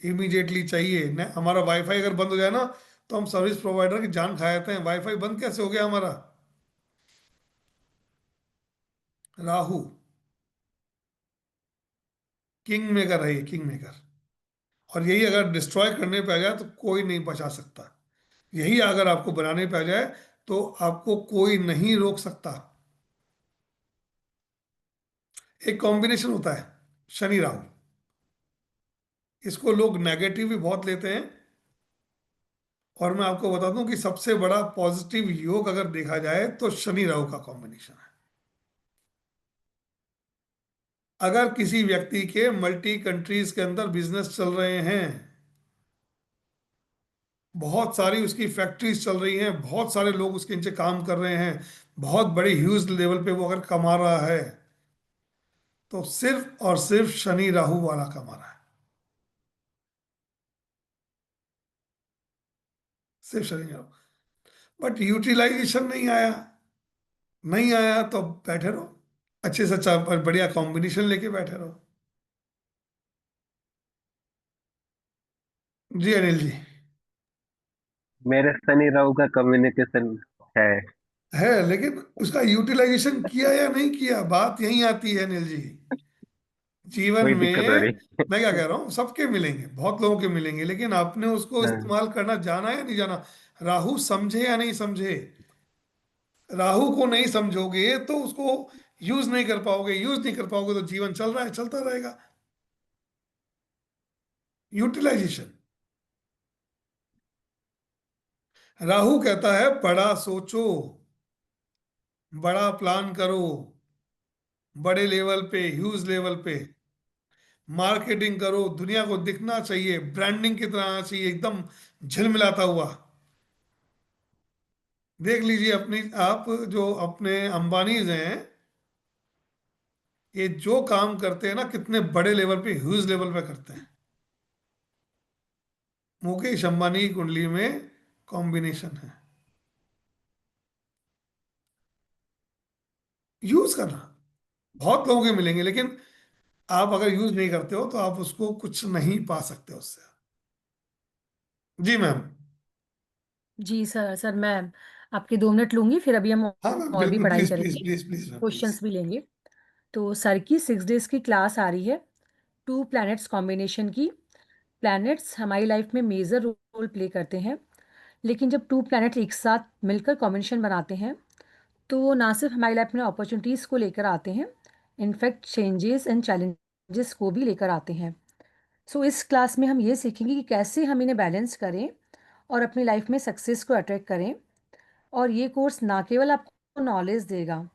Speaker 2: इमीडिएटली चाहिए न। हमारा वाईफाई अगर बंद हो जाए ना, तो हम सर्विस प्रोवाइडर की जान खा जाते हैं। वाईफाई बंद कैसे हो गया हमारा। राहु किंग मेकर है, ये किंग मेकर। और यही अगर डिस्ट्रॉय करने पे आ जाए तो कोई नहीं बचा सकता। यही अगर आपको बनाने पे आ जाए तो आपको कोई नहीं रोक सकता। एक कॉम्बिनेशन होता है शनि राहु, इसको लोग नेगेटिव भी बहुत लेते हैं। और मैं आपको बता दूं कि सबसे बड़ा पॉजिटिव योग अगर देखा जाए तो शनि राहु का कॉम्बिनेशन है। अगर किसी व्यक्ति के मल्टी कंट्रीज के अंदर बिजनेस चल रहे हैं, बहुत सारी उसकी फैक्ट्रीज चल रही हैं, बहुत सारे लोग उसके नीचे काम कर रहे हैं, बहुत बड़े ह्यूज लेवल पे वो अगर कमा रहा है, तो सिर्फ और सिर्फ शनि राहु वाला कमा रहा है, सिर्फ शनि राहु। बट यूटिलाइजेशन नहीं आया, नहीं आया तो बैठे रहो, अच्छे से अच्छा बढ़िया कॉम्बिनेशन लेके बैठे रहो। जी अनिल जी।
Speaker 5: मेरे शनि राहु का कम्युनिकेशन है।
Speaker 2: है, लेकिन उसका यूटिलाइजेशन किया या नहीं किया, बात यही आती है अनिल जी। जीवन
Speaker 5: कोई दिक्कत हो
Speaker 2: में
Speaker 5: रही।
Speaker 2: मैं क्या कह रहा हूँ, सबके मिलेंगे, बहुत लोगों के मिलेंगे, लेकिन आपने उसको
Speaker 5: हाँ,
Speaker 2: इस्तेमाल करना जाना या नहीं जाना। राहु समझे या नहीं समझे, राहु को नहीं समझोगे तो उसको यूज नहीं कर पाओगे, यूज नहीं कर पाओगे तो जीवन चल रहा है, चलता रहेगा। यूटिलाइजेशन। राहु कहता है बड़ा सोचो, बड़ा प्लान करो, बड़े लेवल पे, ह्यूज लेवल पे मार्केटिंग करो, दुनिया को दिखना चाहिए, ब्रांडिंग की तरह आना चाहिए, एकदम झिलमिलाता हुआ। देख लीजिए अपनी, आप जो अपने अंबानीज हैं, ये जो काम करते हैं ना, कितने बड़े लेवल पे, ह्यूज लेवल पे करते हैं। मुकेश अंबानी की कुंडली में कॉम्बिनेशन है। यूज करना, बहुत लोगों के मिलेंगे, लेकिन आप अगर यूज नहीं करते हो तो आप उसको कुछ नहीं पा सकते उससे। जी मैम।
Speaker 1: जी सर, सर मैं आपके 2 मिनट लूंगी, फिर अभी हम
Speaker 2: हाँ मैम,
Speaker 1: और भी
Speaker 2: बिल्कुल,
Speaker 1: पढ़ाई
Speaker 2: प्लीज प्लीज
Speaker 1: करेंगे,
Speaker 2: please please ma'am, please.
Speaker 1: Questions भी लेंगे। तो सर की 6 डेज की क्लास आ रही है, 2 प्लैनेट्स कॉम्बिनेशन की। प्लैनेट्स हमारी लाइफ में मेजर रोल प्ले करते हैं, लेकिन जब 2 प्लैनेट एक साथ मिलकर कॉम्बिनेशन बनाते हैं तो वो ना सिर्फ हमारी लाइफ में अपॉर्चुनिटीज़ को लेकर आते हैं, इनफैक्ट चेंजेस एंड चैलेंजेस को भी लेकर आते हैं। सो इस क्लास में हम ये सीखेंगे कि कैसे हम इन्हें बैलेंस करें और अपनी लाइफ में सक्सेस को अट्रैक्ट करें। और ये कोर्स ना केवल आपको नॉलेज देगा,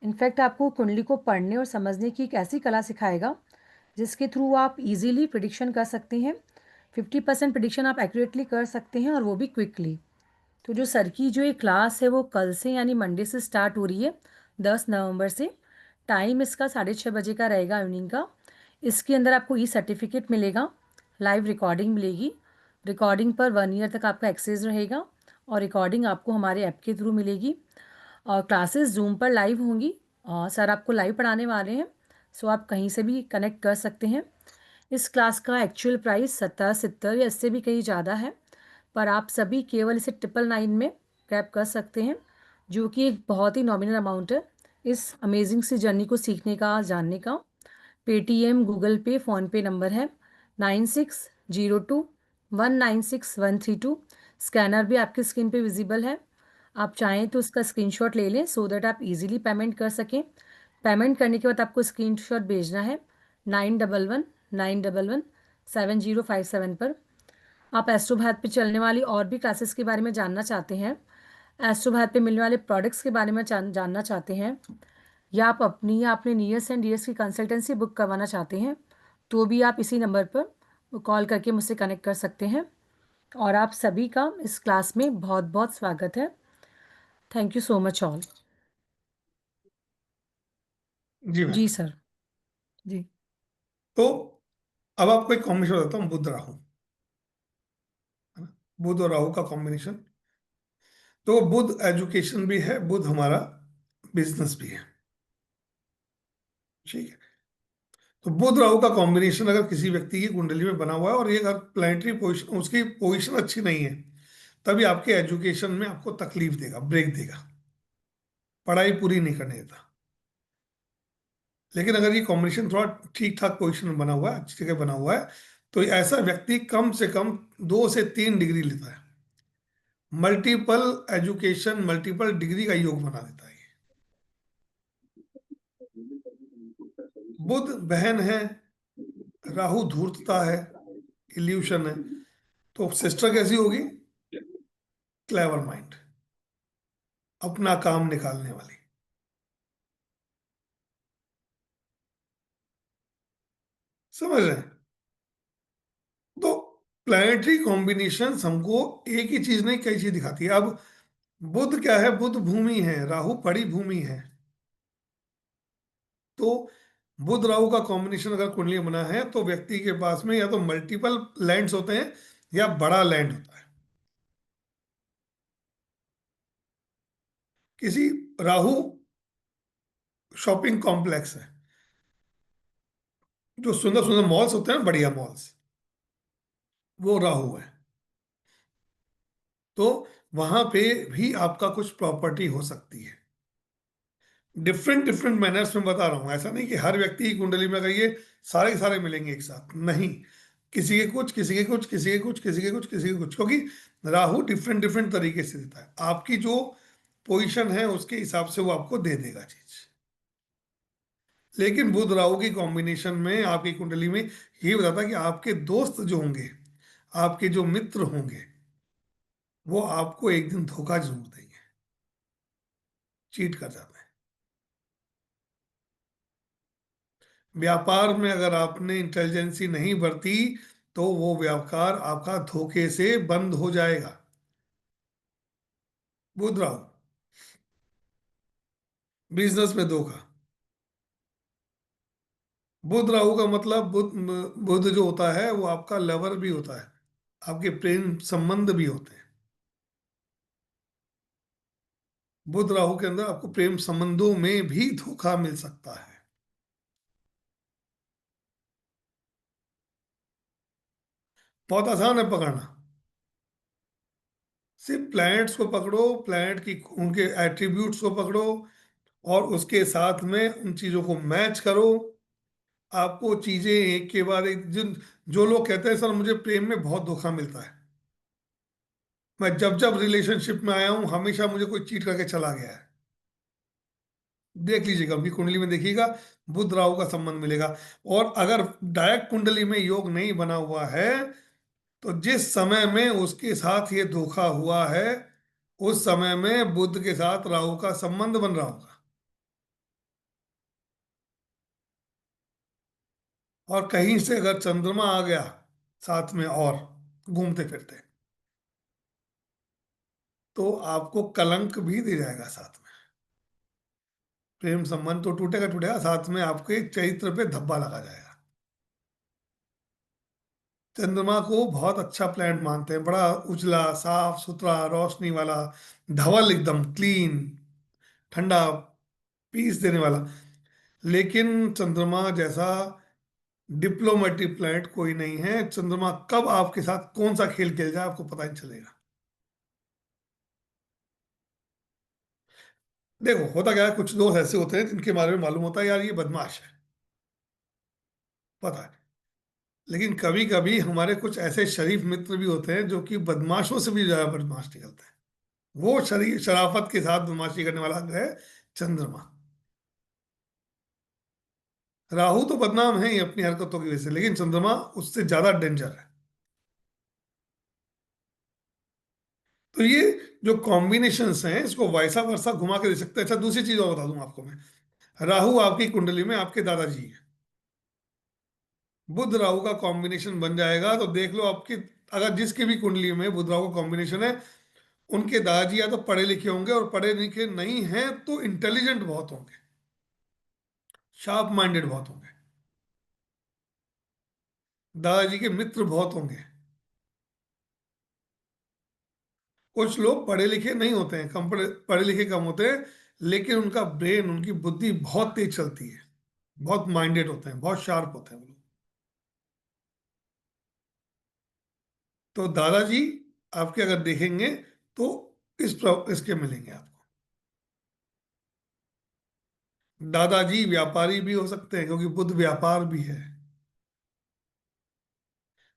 Speaker 1: इनफैक्ट आपको कुंडली को पढ़ने और समझने की एक ऐसी कला सिखाएगा जिसके थ्रू आप इजीली प्रिडिक्शन कर सकते हैं। 50% प्रिडिक्शन आप एक्यूरेटली कर सकते हैं, और वो भी क्विकली। तो जो सर की जो ये क्लास है वो कल से यानी मंडे से स्टार्ट हो रही है, 10 नवंबर से। टाइम इसका 6:30 बजे का रहेगा इवनिंग का। इसके अंदर आपको ई सर्टिफिकेट मिलेगा, लाइव रिकॉर्डिंग मिलेगी। रिकॉर्डिंग पर 1 ईयर तक आपका एक्सेस रहेगा, और रिकॉर्डिंग आपको हमारे ऐप के थ्रू मिलेगी। और क्लासेस जूम पर लाइव होंगी, और सर आपको लाइव पढ़ाने वाले हैं। सो आप कहीं से भी कनेक्ट कर सकते हैं। इस क्लास का एक्चुअल प्राइस 70 या इससे भी कहीं ज़्यादा है, पर आप सभी केवल इसे 999 में ग्रैब कर सकते हैं, जो कि एक बहुत ही नॉमिनल अमाउंट है इस अमेजिंग सी जर्नी को सीखने का, जानने का। पेटीएम, गूगल पे, फ़ोनपे नंबर है 9602196132। स्कैनर भी आपकी स्क्रीन पे विजिबल है, आप चाहें तो उसका स्क्रीनशॉट ले लें सो दैट आप इजीली पेमेंट कर सकें। पेमेंट करने के बाद आपको स्क्रीनशॉट भेजना है 9119117057 पर। आप एस्ट्रो भारत पे चलने वाली और भी क्लासेस के बारे में जानना चाहते हैं, एस्ट्रो भारत पे मिलने वाले प्रोडक्ट्स के बारे में जानना चाहते हैं, या आप अपनी या अपने नियर्स एंड डियर्स की कंसल्टेंसी बुक करवाना चाहते हैं, तो भी आप इसी नंबर पर कॉल करके मुझसे कनेक्ट कर सकते हैं। और आप सभी का इस क्लास में बहुत बहुत स्वागत है। Thank you so much all.
Speaker 2: जी मैम।
Speaker 1: जी सर। जी।
Speaker 2: तो अब आपको एक कॉम्बिनेशन बताता हूँ, बुध राहु, है ना? बुध और राहु का कॉम्बिनेशन। तो बुध एजुकेशन भी है, बुध हमारा बिजनेस भी है। ठीक है। तो बुध राहु का कॉम्बिनेशन अगर किसी व्यक्ति की कुंडली में बना हुआ है, और ये अगर प्लैनेटरी पोजिशन, उसकी पोजिशन अच्छी नहीं है, तभी आपके एजुकेशन में आपको तकलीफ देगा, ब्रेक देगा, पढ़ाई पूरी नहीं करने देता। लेकिन अगर ये कॉम्बिनेशन थोड़ा ठीक ठाक पोजिशन में बना हुआ है, अच्छी जगह बना हुआ है, तो ऐसा व्यक्ति कम से कम 2 से 3 डिग्री लेता है। मल्टीपल एजुकेशन, मल्टीपल डिग्री का योग बना देता है ये। बुध बहन है, राहु धूर्तता है, इल्यूशन है। तो सिस्टर कैसी होगी? क्लेवर माइंड, अपना काम निकालने वाली। समझ रहे हैं? तो प्लानिटरी कॉम्बिनेशन हमको एक ही चीज नहीं, कई चीज दिखाती है। अब बुध क्या है? बुध भूमि है, राहु पड़ी भूमि है। तो बुध राहु का कॉम्बिनेशन अगर कुंडली में बना है, तो व्यक्ति के पास में या तो मल्टीपल लैंड्स होते हैं, या बड़ा लैंड होता है। किसी, राहु शॉपिंग कॉम्प्लेक्स है, जो सुंदर सुंदर मॉल्स होते हैं ना, बढ़िया मॉल्स, वो राहु है। तो वहां पे भी आपका कुछ प्रॉपर्टी हो सकती है। डिफरेंट डिफरेंट मैनर्स में बता रहा हूं, ऐसा नहीं कि हर व्यक्ति की कुंडली में अगर ये सारे के सारे मिलेंगे एक साथ, नहीं। किसी के कुछ, किसी के कुछ, किसी के कुछ, किसी के कुछ, किसी के कुछ, क्योंकि राहु डिफरेंट डिफरेंट तरीके से देता है। आपकी जो पोजीशन है उसके हिसाब से वो आपको दे देगा चीज। लेकिन बुध राहु की कॉम्बिनेशन में आपकी कुंडली में ये बताता है कि आपके दोस्त जो होंगे, आपके जो मित्र होंगे, वो आपको एक दिन धोखा जरूर देंगे, चीट कर जाते हैं। व्यापार में अगर आपने इंटेलिजेंसी नहीं बरती तो वो व्यापार आपका धोखे से बंद हो जाएगा। बुध राहु, बिजनेस में धोखा। बुध राहु का मतलब बुध, बुध जो होता है वो आपका लवर भी होता है, आपके प्रेम संबंध भी होते हैं। बुध राहु के अंदर आपको प्रेम संबंधों में भी धोखा मिल सकता है। बहुत आसान है पकड़ना। सिर्फ प्लैनेट्स को पकड़ो, प्लैनेट की उनके एट्रीब्यूट्स को पकड़ो और उसके साथ में उन चीजों को मैच करो। आपको चीजें एक के बाद एक, जिन जो लोग कहते हैं सर मुझे प्रेम में बहुत धोखा मिलता है, मैं जब जब रिलेशनशिप में आया हूं हमेशा मुझे कोई चीट करके चला गया है, देख लीजिएगा उनकी कुंडली में, देखिएगा बुध राहु का संबंध मिलेगा। और अगर डायरेक्ट कुंडली में योग नहीं बना हुआ है तो जिस समय में उसके साथ ये धोखा हुआ है उस समय में बुध के साथ राहु का संबंध बन रहा होगा। और कहीं से अगर चंद्रमा आ गया साथ में और घूमते फिरते, तो आपको कलंक भी दे जाएगा साथ में। प्रेम संबंध तो टूटेगा टूटेगा, साथ में आपके चरित्र पे धब्बा लगा जाएगा। चंद्रमा को बहुत अच्छा प्लैनेट मानते हैं, बड़ा उजला, साफ सुथरा, रोशनी वाला, धवल, एकदम क्लीन, ठंडा, पीस देने वाला। लेकिन चंद्रमा जैसा डिप्लोमेटिक प्लैनेट कोई नहीं है। चंद्रमा कब आपके साथ कौन सा खेल खेल जाए आपको पता नहीं चलेगा। देखो होता क्या है, कुछ दोस्त ऐसे होते हैं जिनके बारे में मालूम होता है यार ये बदमाश है, पता है। लेकिन कभी कभी हमारे कुछ ऐसे शरीफ मित्र भी होते हैं जो कि बदमाशों से भी ज्यादा बदमाश निकलते हैं। वो शरीफ शराफत के साथ बदमाशी करने वाला ग्रह चंद्रमा। राहु तो बदनाम है ही अपनी हरकतों की वजह से, लेकिन चंद्रमा उससे ज्यादा डेंजर है। तो ये जो कॉम्बिनेशंस हैं इसको वैसा वर्षा घुमा के दे सकते हैं। अच्छा दूसरी चीज और बता दूं आपको मैं, राहु आपकी कुंडली में आपके दादाजी हैं। बुध राहु का कॉम्बिनेशन बन जाएगा तो देख लो आपकी, अगर जिसकी भी कुंडली में बुध राहु का कॉम्बिनेशन है उनके दादाजी या तो पढ़े लिखे होंगे, और पढ़े लिखे नहीं हैं तो इंटेलिजेंट बहुत होंगे, शार्प माइंडेड बहुत होंगे। दादाजी के मित्र बहुत होंगे। कुछ लोग पढ़े लिखे नहीं होते हैं, कम पढ़े लिखे कम होते हैं, लेकिन उनका ब्रेन, उनकी बुद्धि बहुत तेज चलती है, बहुत माइंडेड होते हैं, बहुत शार्प होते हैं वो लोग। तो दादाजी आपके अगर देखेंगे तो इसके मिलेंगे आपको। दादाजी व्यापारी भी हो सकते हैं क्योंकि बुध व्यापार भी है।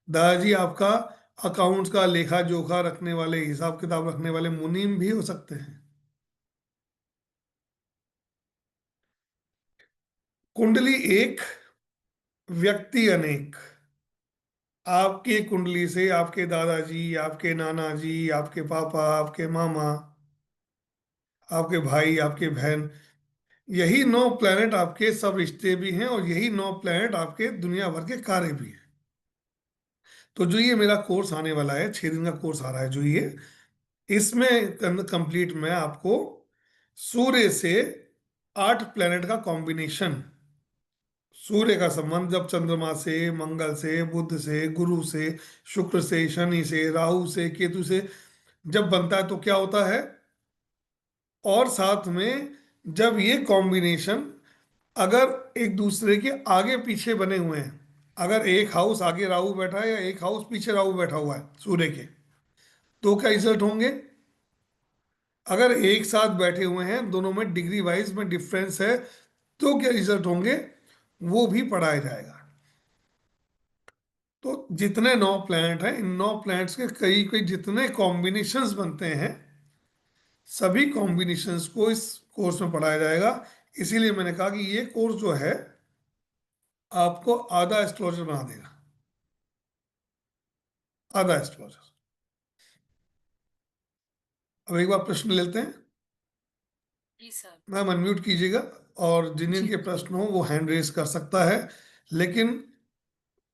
Speaker 2: दादाजी आपका अकाउंट्स का लेखा जोखा रखने वाले, हिसाब किताब रखने वाले मुनीम भी हो सकते हैं। कुंडली एक, व्यक्ति अनेक। आपकी कुंडली से आपके दादाजी, आपके नाना जी, आपके पापा, आपके मामा, आपके भाई, आपके बहन, यही 9 प्लैनेट आपके सब रिश्ते भी हैं और यही 9 प्लैनेट आपके दुनिया भर के कार्य भी हैं। तो जो ये मेरा कोर्स आने वाला है, 6 दिन का कोर्स आ रहा है जो ये, इसमें कंप्लीट मैं आपको सूर्य से 8 प्लैनेट का कॉम्बिनेशन, सूर्य का संबंध जब चंद्रमा से, मंगल से, बुध से, गुरु से, शुक्र से, शनि से, राहु से, केतु से जब बनता है तो क्या होता है, और साथ में जब ये कॉम्बिनेशन अगर एक दूसरे के आगे पीछे बने हुए हैं, अगर एक हाउस आगे राहु बैठा है या एक हाउस पीछे राहु बैठा हुआ है सूर्य के, तो क्या रिजल्ट होंगे। अगर एक साथ बैठे हुए हैं, दोनों में डिग्री वाइज में डिफरेंस है, तो क्या रिजल्ट होंगे वो भी पढ़ाया जाएगा। तो जितने 9 प्लैनेट हैं, इन 9 प्लैनेट्स के कई कई जितने कॉम्बिनेशंस बनते हैं, सभी कॉम्बिनेशंस को इस कोर्स में पढ़ाया जाएगा। इसीलिए मैंने कहा कि ये कोर्स जो है आपको आधा एस्ट्रोलॉजर बना देगा, आधा एस्ट्रोलॉजर। अब एक बार प्रश्न लेते हैं।
Speaker 1: जी सर।
Speaker 2: मैम अनम्यूट कीजिएगा, और जिन्हीं
Speaker 1: जी
Speaker 2: के प्रश्न हो वो हैंड रेज कर सकता है, लेकिन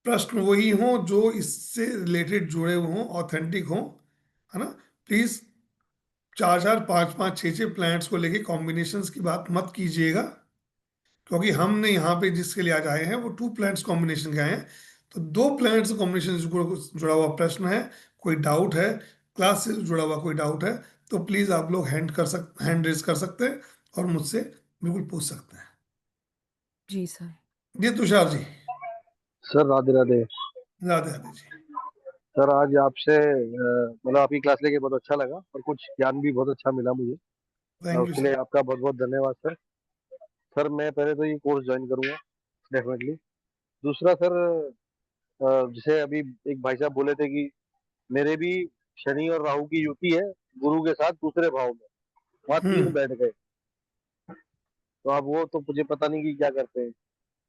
Speaker 2: प्रश्न वही हों जो इससे रिलेटेड जुड़े हुए हों, ऑथेंटिक हों, है ना। प्लीज 4 4 5 5 6 6 प्लैनेट्स को लेके कॉम्बिनेशंस की बात मत कीजिएगा, क्योंकि हमने यहाँ पे जिसके लिए आज आए हैं वो 2 प्लैनेट्स कॉम्बिनेशन के आए हैं। तो 2 प्लैनेट्स कॉम्बिनेशन से जुड़ा हुआ प्रश्न है, कोई डाउट है, क्लास से जुड़ा हुआ कोई डाउट है, तो प्लीज आप लोग हैंड रेज कर सकते हैं और मुझसे बिल्कुल पूछ सकते हैं।
Speaker 1: जी सर।
Speaker 2: जी तुषार जी।
Speaker 4: सर राधे राधे।
Speaker 2: राधे राधे जी।
Speaker 4: सर आज आपसे मतलब आपकी क्लास लेके बहुत अच्छा लगा और कुछ ज्ञान भी बहुत अच्छा मिला मुझे।
Speaker 2: थैंक यू
Speaker 4: उसके लिए
Speaker 2: सर।
Speaker 4: आपका बहुत बहुत धन्यवाद सर। सर मैं पहले तो ये कोर्स ज्वाइन करूंगा डेफिनेटली। दूसरा सर जैसे अभी एक भाई साहब बोले थे कि मेरे भी शनि और राहु की युति है गुरु के साथ दूसरे भाव में, वहाँ 3
Speaker 2: हम्म।
Speaker 4: बैठ गए। तो अब वो तो मुझे पता नहीं कि क्या करते हैं,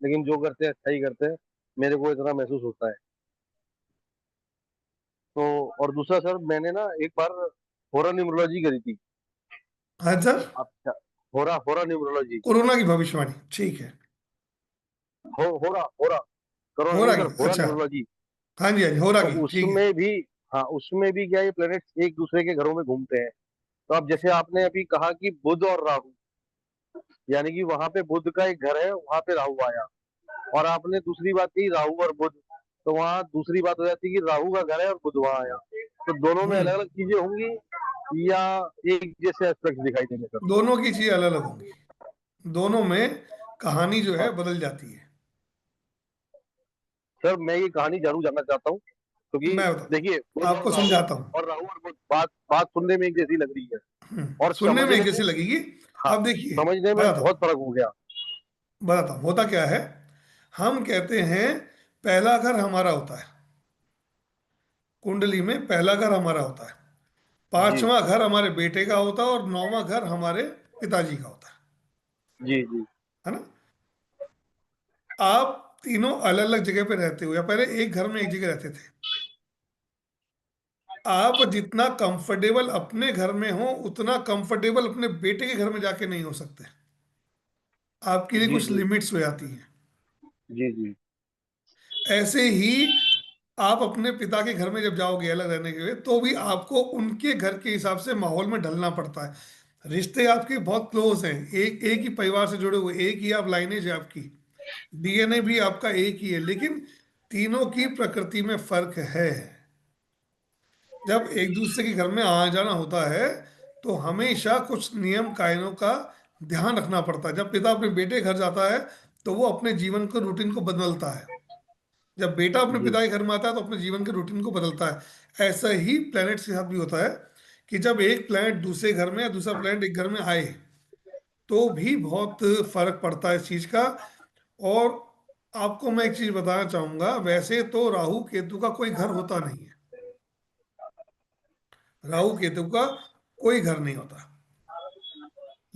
Speaker 4: लेकिन जो करते हैं अच्छा ही करते हैं, मेरे को इतना महसूस होता है। तो और दूसरा सर मैंने ना एक बार होरा न्यूमरोलॉजी करी थी।
Speaker 2: हाँ सर।
Speaker 4: आप होरा होरा न्यूमरोलॉजी
Speaker 2: कोरोना की भविष्यवाणी, ठीक है।
Speaker 4: होरा करोना
Speaker 2: हो
Speaker 4: नहीं
Speaker 2: रहा
Speaker 4: सर,
Speaker 2: है,
Speaker 4: होरा
Speaker 2: अच्छा।
Speaker 4: न्यूमरोलॉजी।
Speaker 2: हाँ जी, हाँ जी, हो रहा
Speaker 4: तो
Speaker 2: की, ठीक है।
Speaker 4: उसमें भी, हाँ उसमें भी क्या ये प्लैनेट्स एक दूसरे के घरों में घूमते हैं। तो अब जैसे आपने अभी कहा कि बुध और राहु, यानी कि वहां पे बुध का एक घर है, वहां पे राहु आया। और आपने दूसरी बात की राहु और बुध, तो वहां दूसरी बात हो जाती है कि राहु का घर है और बुध वहां आया। तो दोनों में अलग
Speaker 2: हम्म।
Speaker 4: अलग चीजें होंगी या एक जैसे एस्पेक्ट दिखाई देंगे सर?
Speaker 2: दोनों की चीजें अलग अलग होंगी, दोनों में कहानी जो है
Speaker 4: हाँ
Speaker 2: बदल जाती है।
Speaker 4: सर, मैं ये कहानी जरूर जानना चाहता हूँ, क्योंकि
Speaker 2: मैं बताता
Speaker 4: देखिए
Speaker 2: हूँ,
Speaker 4: बुध
Speaker 2: आपको समझाता हूँ।
Speaker 4: और राहु और बुध बात बात सुनने में एक जैसी लग रही है और
Speaker 2: सुनने में
Speaker 4: समझने
Speaker 2: एक
Speaker 4: में,
Speaker 2: जैसी लगेगी।
Speaker 4: हाँ
Speaker 2: अब देखिए,
Speaker 4: समझने में
Speaker 2: बताता
Speaker 4: बहुत
Speaker 2: हूँ,
Speaker 4: फर्क हो गया।
Speaker 2: बताता हूँ होता क्या है। हम कहते हैं पहला घर हमारा होता है, कुंडली में पहला घर हमारा होता है,
Speaker 4: जी
Speaker 2: 5वां घर हमारे बेटे का होता है, और 9वां घर हमारे पिताजी का होता
Speaker 4: जी जी
Speaker 2: है ना। आप तीनों अलग अलग जगह पे रहते हो, या पहले एक घर में एक जगह रहते थे। आप जितना कंफर्टेबल अपने घर में हो, उतना कंफर्टेबल अपने बेटे के घर में जाके नहीं हो सकते। आपके लिए
Speaker 4: जी
Speaker 2: कुछ
Speaker 4: जी
Speaker 2: लिमिट्स हो जाती हैं।
Speaker 4: जी जी
Speaker 2: ऐसे ही आप अपने पिता के घर में जब जाओगे अलग रहने के लिए, तो भी आपको उनके घर के हिसाब से माहौल में ढलना पड़ता है। रिश्ते आपके बहुत क्लोज हैं, एक एक ही परिवार से जुड़े हुए, एक ही आप लाइनेज है आपकी, डीएनए भी आपका एक ही है, लेकिन तीनों की प्रकृति में फर्क है। जब एक दूसरे के घर में आना जाना होता है, तो हमेशा कुछ नियम कायदों का ध्यान रखना पड़ता है। जब पिता अपने बेटे के घर जाता है, तो वो अपने जीवन को रूटीन को बदलता है। जब बेटा अपने
Speaker 4: जी
Speaker 2: पिता के घर में आता है, तो अपने जीवन के रूटीन को बदलता है। ऐसा ही प्लैनेट्स के साथ भी होता है, कि जब एक प्लैनेट दूसरे घर में या दूसरा प्लैनेट एक घर में आए, तो भी बहुत फर्क पड़ता है इस चीज का। और आपको मैं एक चीज बताना चाहूंगा, वैसे तो राहु केतु का कोई घर होता नहीं है, राहु केतु का कोई घर नहीं होता।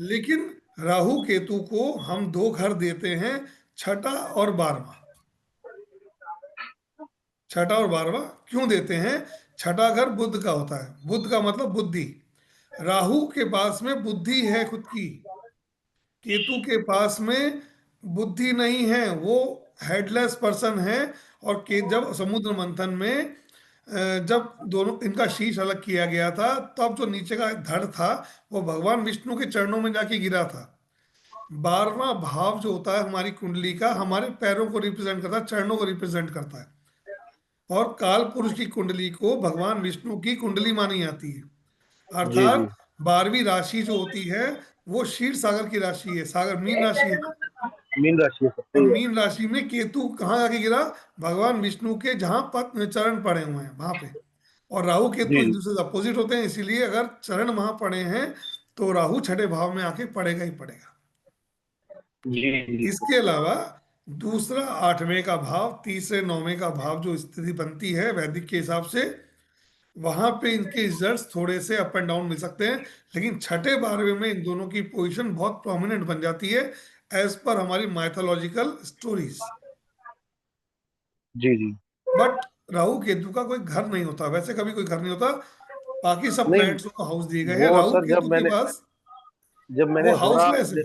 Speaker 2: लेकिन राहु केतु को हम 2 घर देते हैं, छठा और 12वां। छठा और 12वां क्यों देते हैं? छठा घर बुध का होता है, बुध का मतलब बुद्धि। राहु के पास में बुद्धि है खुद की, केतु के पास में बुद्धि नहीं है, वो हेडलेस पर्सन है। और के जब समुद्र मंथन में जब दोनों इनका शीश अलग किया गया था, तब जो नीचे का धड़ था, वो भगवान विष्णु के चरणों में जाके गिरा था। 12वां भाव जो होता है हमारी कुंडली का, हमारे पैरों को रिप्रेजेंट करता है, चरणों को रिप्रेजेंट करता है। और काल पुरुष की कुंडली को भगवान विष्णु की कुंडली मानी जाती है।
Speaker 4: जी जी
Speaker 2: अर्थात 12वीं राशि जो होती है, वो क्षीर सागर की राशि है, सागर मीन राशि है ना।
Speaker 4: मीन राशि है सर,
Speaker 2: और
Speaker 4: सही है।
Speaker 2: मीन राशि में केतु कहाँ जाके गिरा? भगवान विष्णु के जहाँ चरण पड़े हुए हैं वहां पे। और राहु केतु
Speaker 4: जी
Speaker 2: एक
Speaker 4: जी
Speaker 2: दूसरे से अपोजिट होते हैं, इसीलिए अगर चरण वहां पड़े हैं, तो राहु छठे भाव में आके पड़ेगा ही पड़ेगा।
Speaker 5: जी जी
Speaker 2: इसके अलावा दूसरा आठवें का भाव, तीसरे नौवें का भाव जो स्थिति बनती है वैदिक के हिसाब से, वहां पे इनके रिजल्ट्स थोड़े से अप एंड डाउन मिल सकते हैं, लेकिन छठे बारहवें में इन दोनों की पोजीशन बहुत प्रोमिनेंट बन जाती है एज पर हमारी माइथोलॉजिकल स्टोरीज।
Speaker 5: जी जी।
Speaker 2: बट राहु केतु का कोई घर नहीं होता, वैसे कभी कोई घर नहीं होता। बाकी सब
Speaker 5: नहीं
Speaker 2: प्लैनेट्स को हाउस दिए गए हैं,
Speaker 5: वो
Speaker 2: राहु
Speaker 5: सर
Speaker 2: केतु के पास
Speaker 5: जब
Speaker 2: वो
Speaker 5: मैंने
Speaker 2: हाउसलेस है।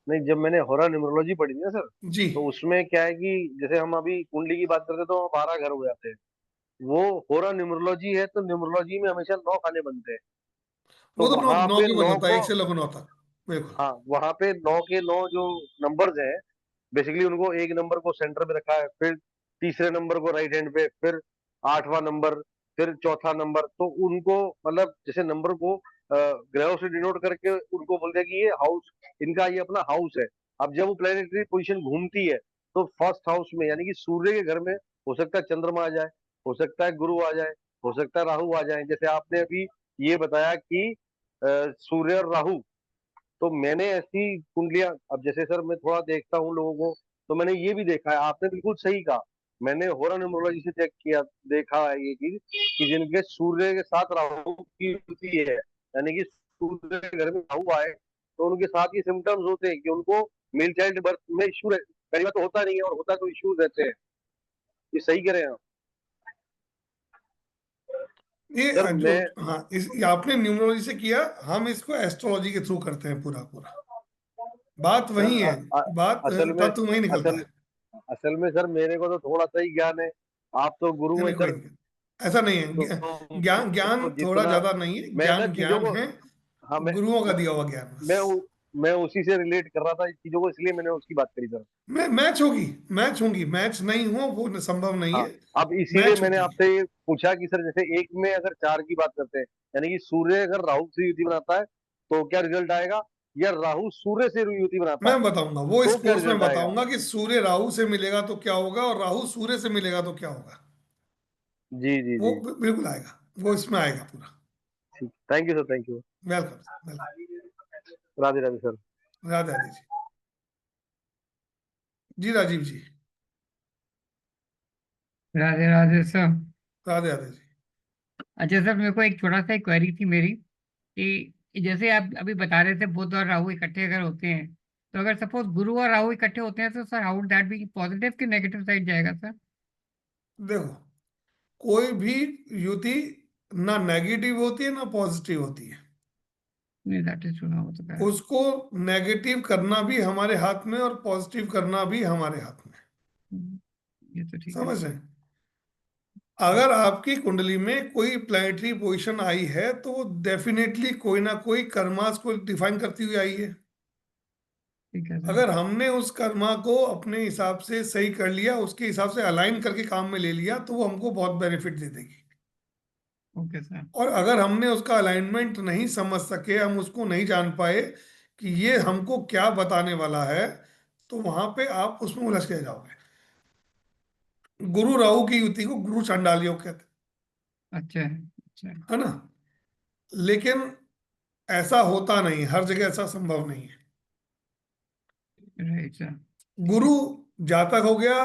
Speaker 5: नहीं, जब मैंने होरा न्यूमरोलॉजी पढ़ी थी ना सर,
Speaker 2: जी।
Speaker 5: तो उसमें क्या है कि जैसे हम अभी कुंडली की बात करते हैं तो 12 घर हो जाते हैं। वो होरा न्यूमरोलॉजी है तो न्यूमरोलॉजी में हमेशा 9 खाने बनते हैं। तो
Speaker 2: वो तो नौ
Speaker 5: वहां
Speaker 2: नौ
Speaker 5: पे
Speaker 2: की बन
Speaker 5: 9
Speaker 2: होता है,
Speaker 5: को,
Speaker 2: 1 से 9 तक। बिल्कुल।
Speaker 5: हाँ वहां पे 9 के 9 जो नंबर्स हैं, बेसिकली उनको एक नंबर को सेंटर में रखा है, फिर तीसरे नंबर को राइट हैंड पे, फिर आठवां नंबर, फिर चौथा नंबर। तो उनको मतलब जैसे नंबर को ग्रहों से डिनोट करके उनको बोलते हैं कि ये हाउस, इनका ये अपना हाउस है। अब जब वो प्लेनेटरी पोजीशन घूमती है तो फर्स्ट हाउस में यानी कि सूर्य के घर में हो सकता है चंद्रमा आ जाए, हो सकता है गुरु आ जाए, हो सकता है राहु आ जाए। जैसे आपने अभी ये बताया कि सूर्य और राहु, तो मैंने ऐसी कुंडलियां, अब जैसे सर मैं थोड़ा देखता हूँ लोगों को, तो मैंने ये भी देखा है, आपने बिल्कुल सही कहा। मैंने होरा न्यूमरोलॉजी से चेक किया, देखा है ये चीज कि जिनके सूर्य के साथ राहु की युति है, यानी कि सूर्य के घर में राहु आए, तो उनके साथ ये सिम्टम्स होते हैं कि उनको मेल चाइल्ड बर्थ में इशू, कई बार तो होता नहीं है और होता तो इश्यूज रहते हैं। ये सही कह रहे हैं आप।
Speaker 2: ये
Speaker 5: सर
Speaker 2: जो,
Speaker 5: मैं,
Speaker 2: हाँ, ये आपने न्यूमरोलॉजी से किया, हम इसको एस्ट्रोलॉजी के थ्रू करते हैं पूरा पूरा। बात
Speaker 5: सर
Speaker 2: वही है, बात
Speaker 5: असल में,
Speaker 2: तत्व वही निकलता
Speaker 5: असल
Speaker 2: है।
Speaker 5: असल में सर मेरे को तो थोड़ा सा ही ज्ञान है, आप तो गुरु
Speaker 2: नहीं
Speaker 5: हैं
Speaker 2: नहीं, कोई
Speaker 5: सर।
Speaker 2: नहीं, ऐसा नहीं है।
Speaker 5: तो
Speaker 2: ज्ञान ज्ञान थोड़ा
Speaker 5: जितना
Speaker 2: ज्यादा नहीं है,
Speaker 5: मैं ना
Speaker 2: ज्ञान
Speaker 5: चीजों
Speaker 2: ज्ञान
Speaker 5: को,
Speaker 2: है,
Speaker 5: हाँ
Speaker 2: गुरुओं का दिया हुआ ज्ञान बस।
Speaker 5: मैं उ- मैं उसी से रिलेट कर रहा था इस चीजों को, इसलिए मैंने उसकी बात करी सर।
Speaker 2: मैं मैच होगी, मैच होंगी, मैच नहीं हो वो संभव नहीं
Speaker 5: हाँ,
Speaker 2: है।
Speaker 5: अब इसीलिए
Speaker 2: मैच
Speaker 5: मैंने
Speaker 2: होती है।
Speaker 5: आपसे ये पूछा कि सर जैसे एक में अगर 4 की बात करते हैं, यानी कि सूर्य अगर राहु से युति बनाता है तो क्या रिजल्ट आएगा, या राहु सूर्य से युति बनाता है
Speaker 2: मैं बताऊंगा वो, इस
Speaker 5: तो क्या
Speaker 2: कोर्स में
Speaker 5: रिजल्ट आएगा।
Speaker 2: बताऊंगा कि सूर्य राहु से मिलेगा तो क्या होगा और राहु सूर्य से मिलेगा तो क्या होगा।
Speaker 5: जी जी
Speaker 2: वो
Speaker 5: जी।
Speaker 2: बिल्कुल आएगा, वो इसमें आएगा पूरा।
Speaker 5: ठीक, thank you sir, thank you.
Speaker 2: Welcome welcome.
Speaker 5: Radhe Radhe sir.
Speaker 2: Radhe Radhe ji. जी राजीव जी।
Speaker 6: राधे राधे सर।
Speaker 2: राधे राधे जी।
Speaker 6: अच्छा सर, मेरे को एक छोटा सा क्वेरी थी मेरी कि जैसे आप अभी बता रहे थे बुध और राहु इकट्ठे अगर होते हैं, तो अगर सपोज गुरु और राहु इकट्ठे होते हैं तो sir how would that be, positive कि नेगेटिव साइड जाएगा सर?
Speaker 2: देखो, कोई भी युति ना नेगेटिव होती है ना पॉजिटिव होती है।
Speaker 6: नहीं, दैट इज सुना हो चुका है।
Speaker 2: उसको नेगेटिव करना भी हमारे हाथ में और पॉजिटिव करना भी हमारे हाथ में।
Speaker 6: हम्म, ये तो ठीक है
Speaker 2: समझ
Speaker 6: सर।
Speaker 2: रहे हैं? अगर आपकी कुंडली में कोई प्लैनेटरी पोजीशन आई है तो वो डेफिनेटली कोई ना कोई कर्मास को डिफाइन करती हुई आई है।
Speaker 6: ठीक है सर।
Speaker 2: अगर हमने उस कर्मा को अपने हिसाब से सही कर लिया, उसके हिसाब से अलाइन करके काम में ले लिया, तो वो हमको बहुत बेनिफिट दे देगी।
Speaker 6: Okay sir.
Speaker 2: और अगर हमने उसका अलाइनमेंट नहीं समझ सके, हम उसको नहीं जान पाए कि ये हमको क्या बताने वाला है, तो वहां पे आप उसमें उलझ के जाओगे। गुरु राहु की युति को गुरु चांडाल योग कहते
Speaker 6: अच्छा है, अच्छा है।
Speaker 2: हैं, है ना? लेकिन ऐसा होता नहीं, हर जगह ऐसा संभव नहीं है।
Speaker 6: Right sir. ठीक
Speaker 2: गुरु
Speaker 6: है।
Speaker 2: जातक हो गया,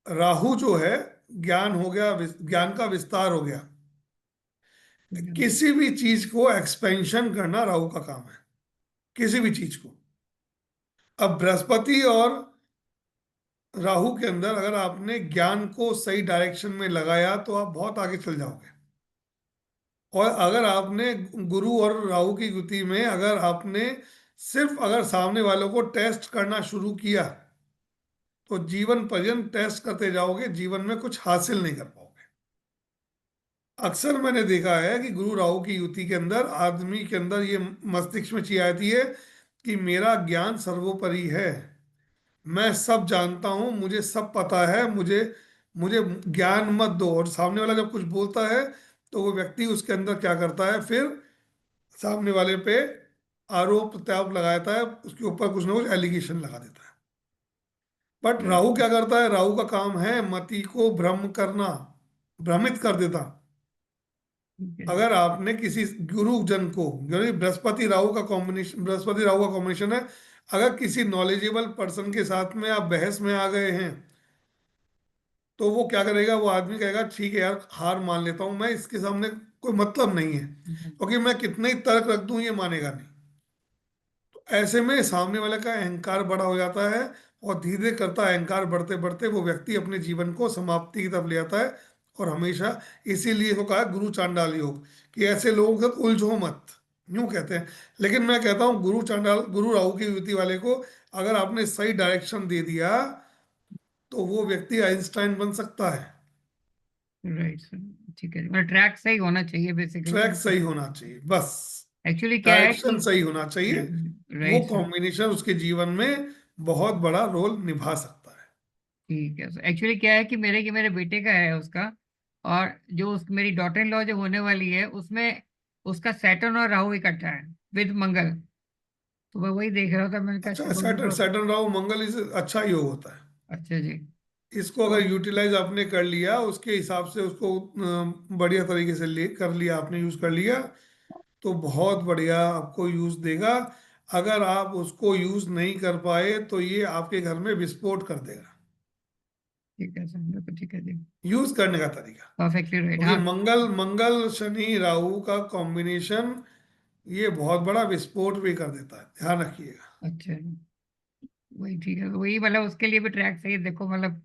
Speaker 2: राहु जो है ज्ञान हो गया, ज्ञान का विस्तार हो गया।
Speaker 6: ठीक है सर।
Speaker 2: किसी भी चीज को एक्सपेंशन करना राहु का काम है, किसी भी चीज को। अब बृहस्पति और राहु के अंदर अगर आपने ज्ञान को सही डायरेक्शन में लगाया तो आप बहुत आगे चल जाओगे। और अगर आपने गुरु और राहु की युति में अगर आपने सिर्फ अगर सामने वालों को टेस्ट करना शुरू किया तो जीवन पर्यंत टेस्ट करते जाओगे, जीवन में कुछ हासिल नहीं कर पाओगे। अक्सर मैंने देखा है कि गुरु राहु की युति के अंदर आदमी के अंदर ये मस्तिष्क में चीज आती है कि मेरा ज्ञान सर्वोपरि है, मैं सब जानता हूं, मुझे सब पता है, मुझे मुझे ज्ञान मत दो। और सामने वाला जब कुछ बोलता है तो वो व्यक्ति उसके अंदर क्या करता है, फिर सामने वाले पे आरोप प्रत्यारोप लगाता है, उसके ऊपर कुछ ना कुछ एलिगेशन लगा देता है। But
Speaker 6: right
Speaker 2: Rahu
Speaker 6: sir.
Speaker 2: क्या करता है, राहु का काम है मति को भ्रम करना, भ्रमित कर देता।
Speaker 6: ठीक है।
Speaker 2: अगर आपने किसी गुरुजन को, यानी बृहस्पति राहु का कॉम्बिनेशन है, अगर किसी नॉलेजेबल पर्सन के साथ में आप बहस में आ गए हैं, तो वो क्या करेगा, वो आदमी कहेगा ठीक है यार, हार मान लेता हूं मैं, इसके सामने कोई मतलब नहीं है, क्योंकि मैं कितने ही तर्क रख दूं ये मानेगा नहीं। तो ऐसे में सामने वाले का अहंकार बड़ा हो जाता है, और धीरे धीरे करता अहंकार बढ़ते बढ़ते वो व्यक्ति अपने जीवन को समाप्ति की तरफ ले आता है। और हमेशा इसीलिए इसको कहा गुरु चांडाल योग, कि ऐसे लोगों के साथ उलझो मत, यूं कहते हैं। लेकिन मैं कहता हूं गुरु राहु की युति वाले को अगर आपने सही डायरेक्शन दे दिया, तो वो व्यक्ति आइंस्टाइन बन सकता है।
Speaker 6: राइट सर, ठीक है, मतलब ट्रैक सही होना चाहिए
Speaker 2: ट्रैक
Speaker 6: बेसिकली।
Speaker 2: सही होना चाहिए बस,
Speaker 6: एक्चुअली क्या है
Speaker 2: डायरेक्शन
Speaker 6: कि
Speaker 2: सही होना चाहिए। वो
Speaker 6: राइट सर,
Speaker 2: कॉम्बिनेशन उसके जीवन में बहुत बड़ा रोल निभा सकता है।
Speaker 6: ठीक है सर। एक्चुअली क्या है कि मेरे बेटे का है उसका, और जो मेरी डॉटर इन लॉ जो होने वाली है उसमें उसका सैटर्न और राहु इकट्ठा है विद मंगल। तो मैं वही देख रहा था, मैंने कहा
Speaker 2: अच्छा,
Speaker 6: चलो
Speaker 2: सैटर्न सैटर्न राहु मंगल इस अच्छा योग होता है।
Speaker 6: अच्छा जी।
Speaker 2: इसको
Speaker 6: तो
Speaker 2: अगर यूटिलाइज आपने कर लिया, उसके हिसाब से उसको बढ़िया तरीके से ले कर लिया, आपने यूज कर लिया, तो बहुत बढ़िया आपको यूज देगा। अगर आप उसको यूज नहीं कर पाए, तो ये आपके घर में विस्फोट कर देगा।
Speaker 6: ठीक है सर, बिल्कुल ठीक है जी।
Speaker 2: यूज करने का तरीका,
Speaker 6: परफेक्टली राइट,
Speaker 2: क्योंकि
Speaker 6: हाँ।
Speaker 2: मंगल मंगल शनि राहु का कॉम्बिनेशन ये बहुत बड़ा विस्फोट भी कर देता है, ध्यान रखिएगा।
Speaker 6: अच्छा जी, वही ठीक है, वही मतलब उसके लिए भी ट्रैक सही देखो, मतलब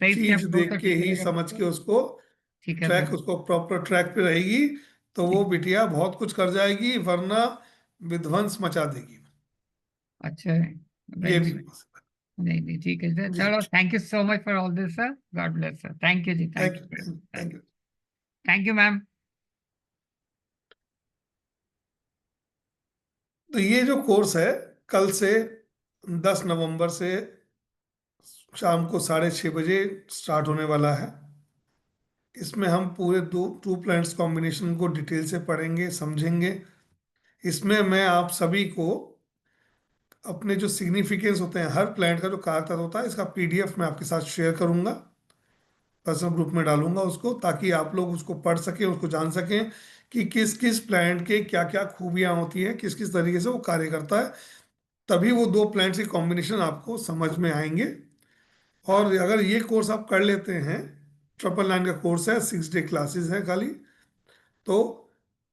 Speaker 6: सही
Speaker 2: चीज
Speaker 6: स्टेप लो
Speaker 2: देख
Speaker 6: तो
Speaker 2: के
Speaker 6: ठीक
Speaker 2: ही
Speaker 6: रहेगा।
Speaker 2: समझ के उसको,
Speaker 6: ठीक है
Speaker 2: ट्रैक
Speaker 6: सर।
Speaker 2: उसको प्रॉपर ट्रैक पे रहेगी, तो वो
Speaker 6: ठीक।
Speaker 2: बिटिया बहुत कुछ कर जाएगी, वरना विध्वंस मचा देगी।
Speaker 6: अच्छा है।
Speaker 2: ये
Speaker 6: राइट
Speaker 2: भी
Speaker 6: सर। नहीं नहीं, ठीक है सर,
Speaker 2: जी।
Speaker 6: चलो thank you so much for all this sir, god bless sir, thank you जी,
Speaker 2: thank
Speaker 6: thank
Speaker 2: you,
Speaker 6: you,
Speaker 2: thank you.
Speaker 6: Thank you ma'am.
Speaker 2: तो ये जो कोर्स है, कल से 10 नवंबर से शाम को 6:30 बजे स्टार्ट होने वाला है। इसमें हम पूरे टू प्लैनेट्स कॉम्बिनेशन को डिटेल से पढ़ेंगे, समझेंगे। इसमें मैं आप सभी को अपने जो सिग्निफिकेंस होते हैं, हर प्लैनेट का जो काrakter होता है, इसका पीडीएफ मैं आपके साथ शेयर करूंगा, पर्सनल ग्रुप में डालूंगा उसको, ताकि आप लोग उसको पढ़ सकें, उसको जान सकें कि किस किस प्लैनेट के क्या क्या खूबियां होती हैं, किस किस तरीके से वो कार्य करता है। तभी वो दो प्लैनेट्स के कॉम्बिनेशन आपको समझ में आएंगे। और अगर ये कोर्स आप कर लेते हैं, 999 का कोर्स है, 6 डे क्लासेस है खाली, तो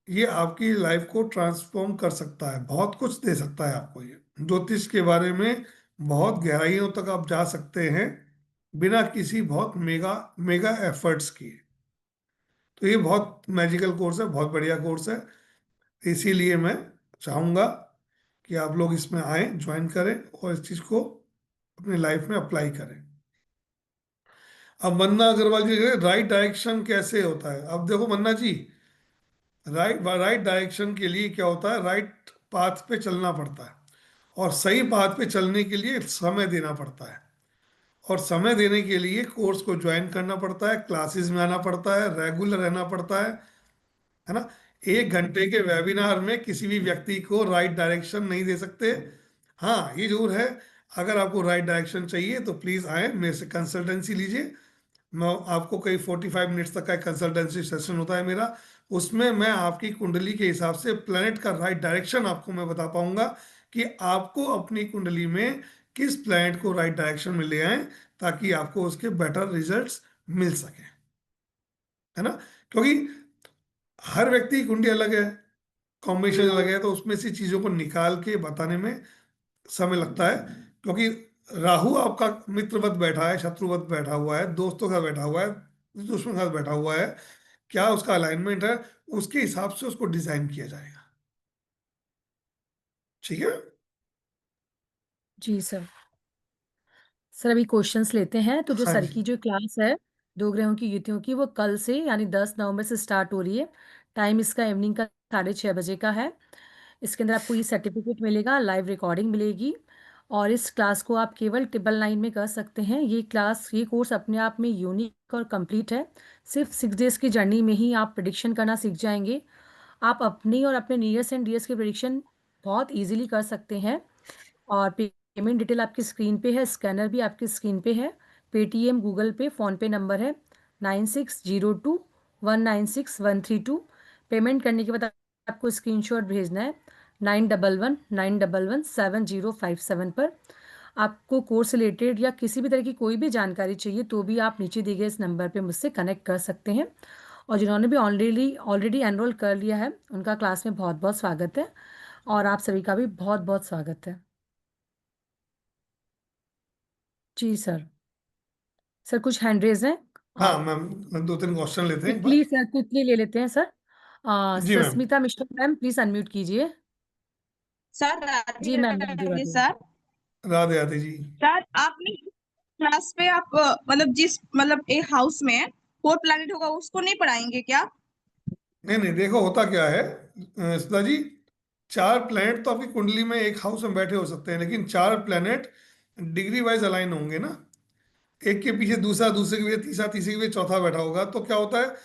Speaker 2: ये आपकी लाइफ को ट्रांसफॉर्म कर सकता है, बहुत कुछ दे सकता है आपको। ये ज्योतिष के बारे में बहुत गहराइयों तक आप जा सकते हैं, बिना किसी बहुत मेगा मेगा एफर्ट्स किए। तो ये बहुत मैजिकल कोर्स है, बहुत बढ़िया कोर्स है। इसीलिए मैं चाहूँगा कि आप लोग इसमें आए, ज्वाइन करें और इस चीज़ को अपनी लाइफ में अप्लाई करें। अब मन्ना अग्रवाल जी, राइट डायरेक्शन कैसे होता है? अब देखो मन्ना जी, राइट डायरेक्शन के लिए क्या होता है, राइट पाथ पे चलना पड़ता है, और सही पाथ पे चलने के लिए समय देना पड़ता है। और समय देने के लिए कोर्स को ज्वाइन करना पड़ता है, क्लासेस में आना पड़ता है, रेगुलर रहना पड़ता है ना। 1 घंटे के वेबिनार में किसी भी व्यक्ति को राइट डायरेक्शन नहीं दे सकते। हाँ, ये जरूर है, अगर आपको राइट डायरेक्शन चाहिए तो प्लीज़ आए, मेरे से कंसल्टेंसी लीजिए। मैं आपको कई 45 मिनट्स तक का एक कंसल्टेंसी सेशन होता है मेरा, उसमें मैं आपकी कुंडली के हिसाब से प्लेनेट का राइट डायरेक्शन आपको मैं बता पाऊंगा, कि आपको अपनी कुंडली में किस प्लेनेट को राइट डायरेक्शन में ले आए, ताकि आपको उसके बेटर रिजल्ट्स मिल सके, है ना। क्योंकि हर व्यक्ति की कुंडली अलग है, कॉम्बिनेशन अलग है, तो उसमें से चीज़ों को निकाल के बताने में समय लगता है। क्योंकि राहु आपका मित्रवत बैठा है, शत्रुवत बैठा हुआ है, दोस्तों का बैठा हुआ है, दुश्मन का बैठा हुआ है, क्या उसका अलाइनमेंट है, उसके हिसाब से उसको डिजाइन किया जाएगा। ठीक है।
Speaker 1: जी सर। सर अभी क्वेश्चंस लेते हैं। तो जो
Speaker 2: हाँ
Speaker 1: सर
Speaker 2: जी।
Speaker 1: की जो क्लास है दो ग्रहों की युतियों की, वो कल से यानी 10 नवंबर से स्टार्ट हो रही है। टाइम इसका इवनिंग का 6:30 बजे का है। इसके अंदर आपको ये सर्टिफिकेट मिलेगा, लाइव रिकॉर्डिंग मिलेगी। और इस क्लास को आप केवल 999 में कर सकते हैं। ये कोर्स अपने आप में यूनिक और कंप्लीट है। सिर्फ 6 डेज की जर्नी में ही आप प्रिडिक्शन करना सीख जाएंगे। आप अपनी और अपने नियर्स एंड डियर्स की प्रिडिक्शन बहुत इजीली कर सकते हैं। और पेमेंट डिटेल आपकी स्क्रीन पे है, स्कैनर भी आपकी स्क्रीन पे है। पेटीएम, गूगल पे, फ़ोन पे नंबर है 9602196132। पेमेंट करने के बाद आपको स्क्रीनशॉट भेजना है 91119117 पर। आपको कोर्स रिलेटेड या किसी भी तरह की कोई भी जानकारी चाहिए तो भी आप नीचे दिए गए इस नंबर पे मुझसे कनेक्ट कर सकते हैं। और जिन्होंने भी ऑलरेडी ऑलरेडी एनरोल कर लिया है उनका क्लास में बहुत बहुत स्वागत है, और आप सभी का भी बहुत बहुत स्वागत है। जी सर। सर कुछ हैंड रेज हैं।
Speaker 2: हाँ मैम, 2-3 क्वेश्चन लेते हैं एक
Speaker 1: क्विकली
Speaker 2: बार।
Speaker 1: सर, क्विकली ले लेते हैं सर।
Speaker 2: जी ma'am.
Speaker 1: Sasmita Mishra ma'am, please unmute कीजिए।
Speaker 7: Sir Radhe
Speaker 1: ji ma'am, Radhe
Speaker 7: Radhe
Speaker 1: Radhe.
Speaker 7: Sir.
Speaker 2: Radhe Radhe ji.
Speaker 7: Sir आपने क्लास पे आप मतलब जिस मतलब एक हाउस में 4 प्लैनेट होगा उसको नहीं पढ़ाएंगे क्या?
Speaker 2: नहीं नहीं, देखो होता क्या है सुधा जी, 4 प्लैनेट तो आपकी कुंडली में एक हाउस में बैठे हो सकते हैं, लेकिन 4 प्लैनेट डिग्री वाइज अलाइन होंगे ना। एक के पीछे दूसरा, दूसरे के पीछे तीसरा, तीसरे के पीछे चौथा बैठा होगा। तो क्या होता है,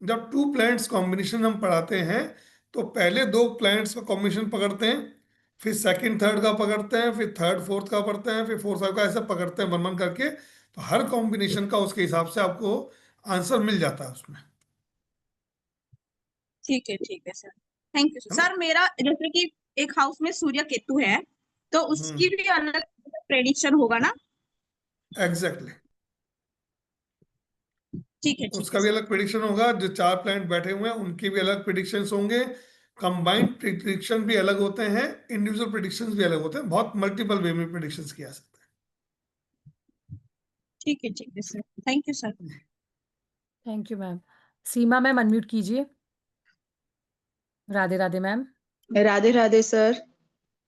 Speaker 2: जब 2 प्लैनेट्स कॉम्बिनेशन हम पढ़ाते हैं तो पहले 2 प्लैनेट्स का कॉम्बिनेशन पकड़ते हैं, फिर सेकंड थर्ड का पकड़ते हैं, फिर थर्ड फोर्थ का पढ़ते हैं, फिर फोर्थ फाइव का, ऐसे पकड़ते हैं वन वन करके। तो हर कॉम्बिनेशन का उसके हिसाब से आपको आंसर मिल जाता है उसमें,
Speaker 7: ठीक है सर। थैंक यू
Speaker 2: है ना।
Speaker 7: सर। मेरा जैसे कि एक हाउस में सूर्य केतु है तो उसकी
Speaker 2: हम्म,
Speaker 7: भी अलग प्रेडिक्शन होगा ना?
Speaker 2: एग्जैक्टली।
Speaker 7: ठीक
Speaker 2: उसका
Speaker 7: है
Speaker 2: भी
Speaker 7: सर।
Speaker 2: अलग प्रिडिक्शन होगा, जो 4 प्लैनेट बैठे हुए हैं उनके भी अलग प्रिडिक्शंस होंगे। कंबाइंड प्रिडिक्शन भी अलग होते हैं, इंडिविजुअल प्रिडिक्शंस भी अलग होते हैं, बहुत मल्टीपल वे में प्रिडिक्शंस किया जा सकता
Speaker 7: ठीक है सर। Thank you sir.
Speaker 2: है।
Speaker 1: Thank you ma'am. Seema ma'am unmute कीजिए। Radhe Radhe ma'am.
Speaker 8: Radhe Radhe sir.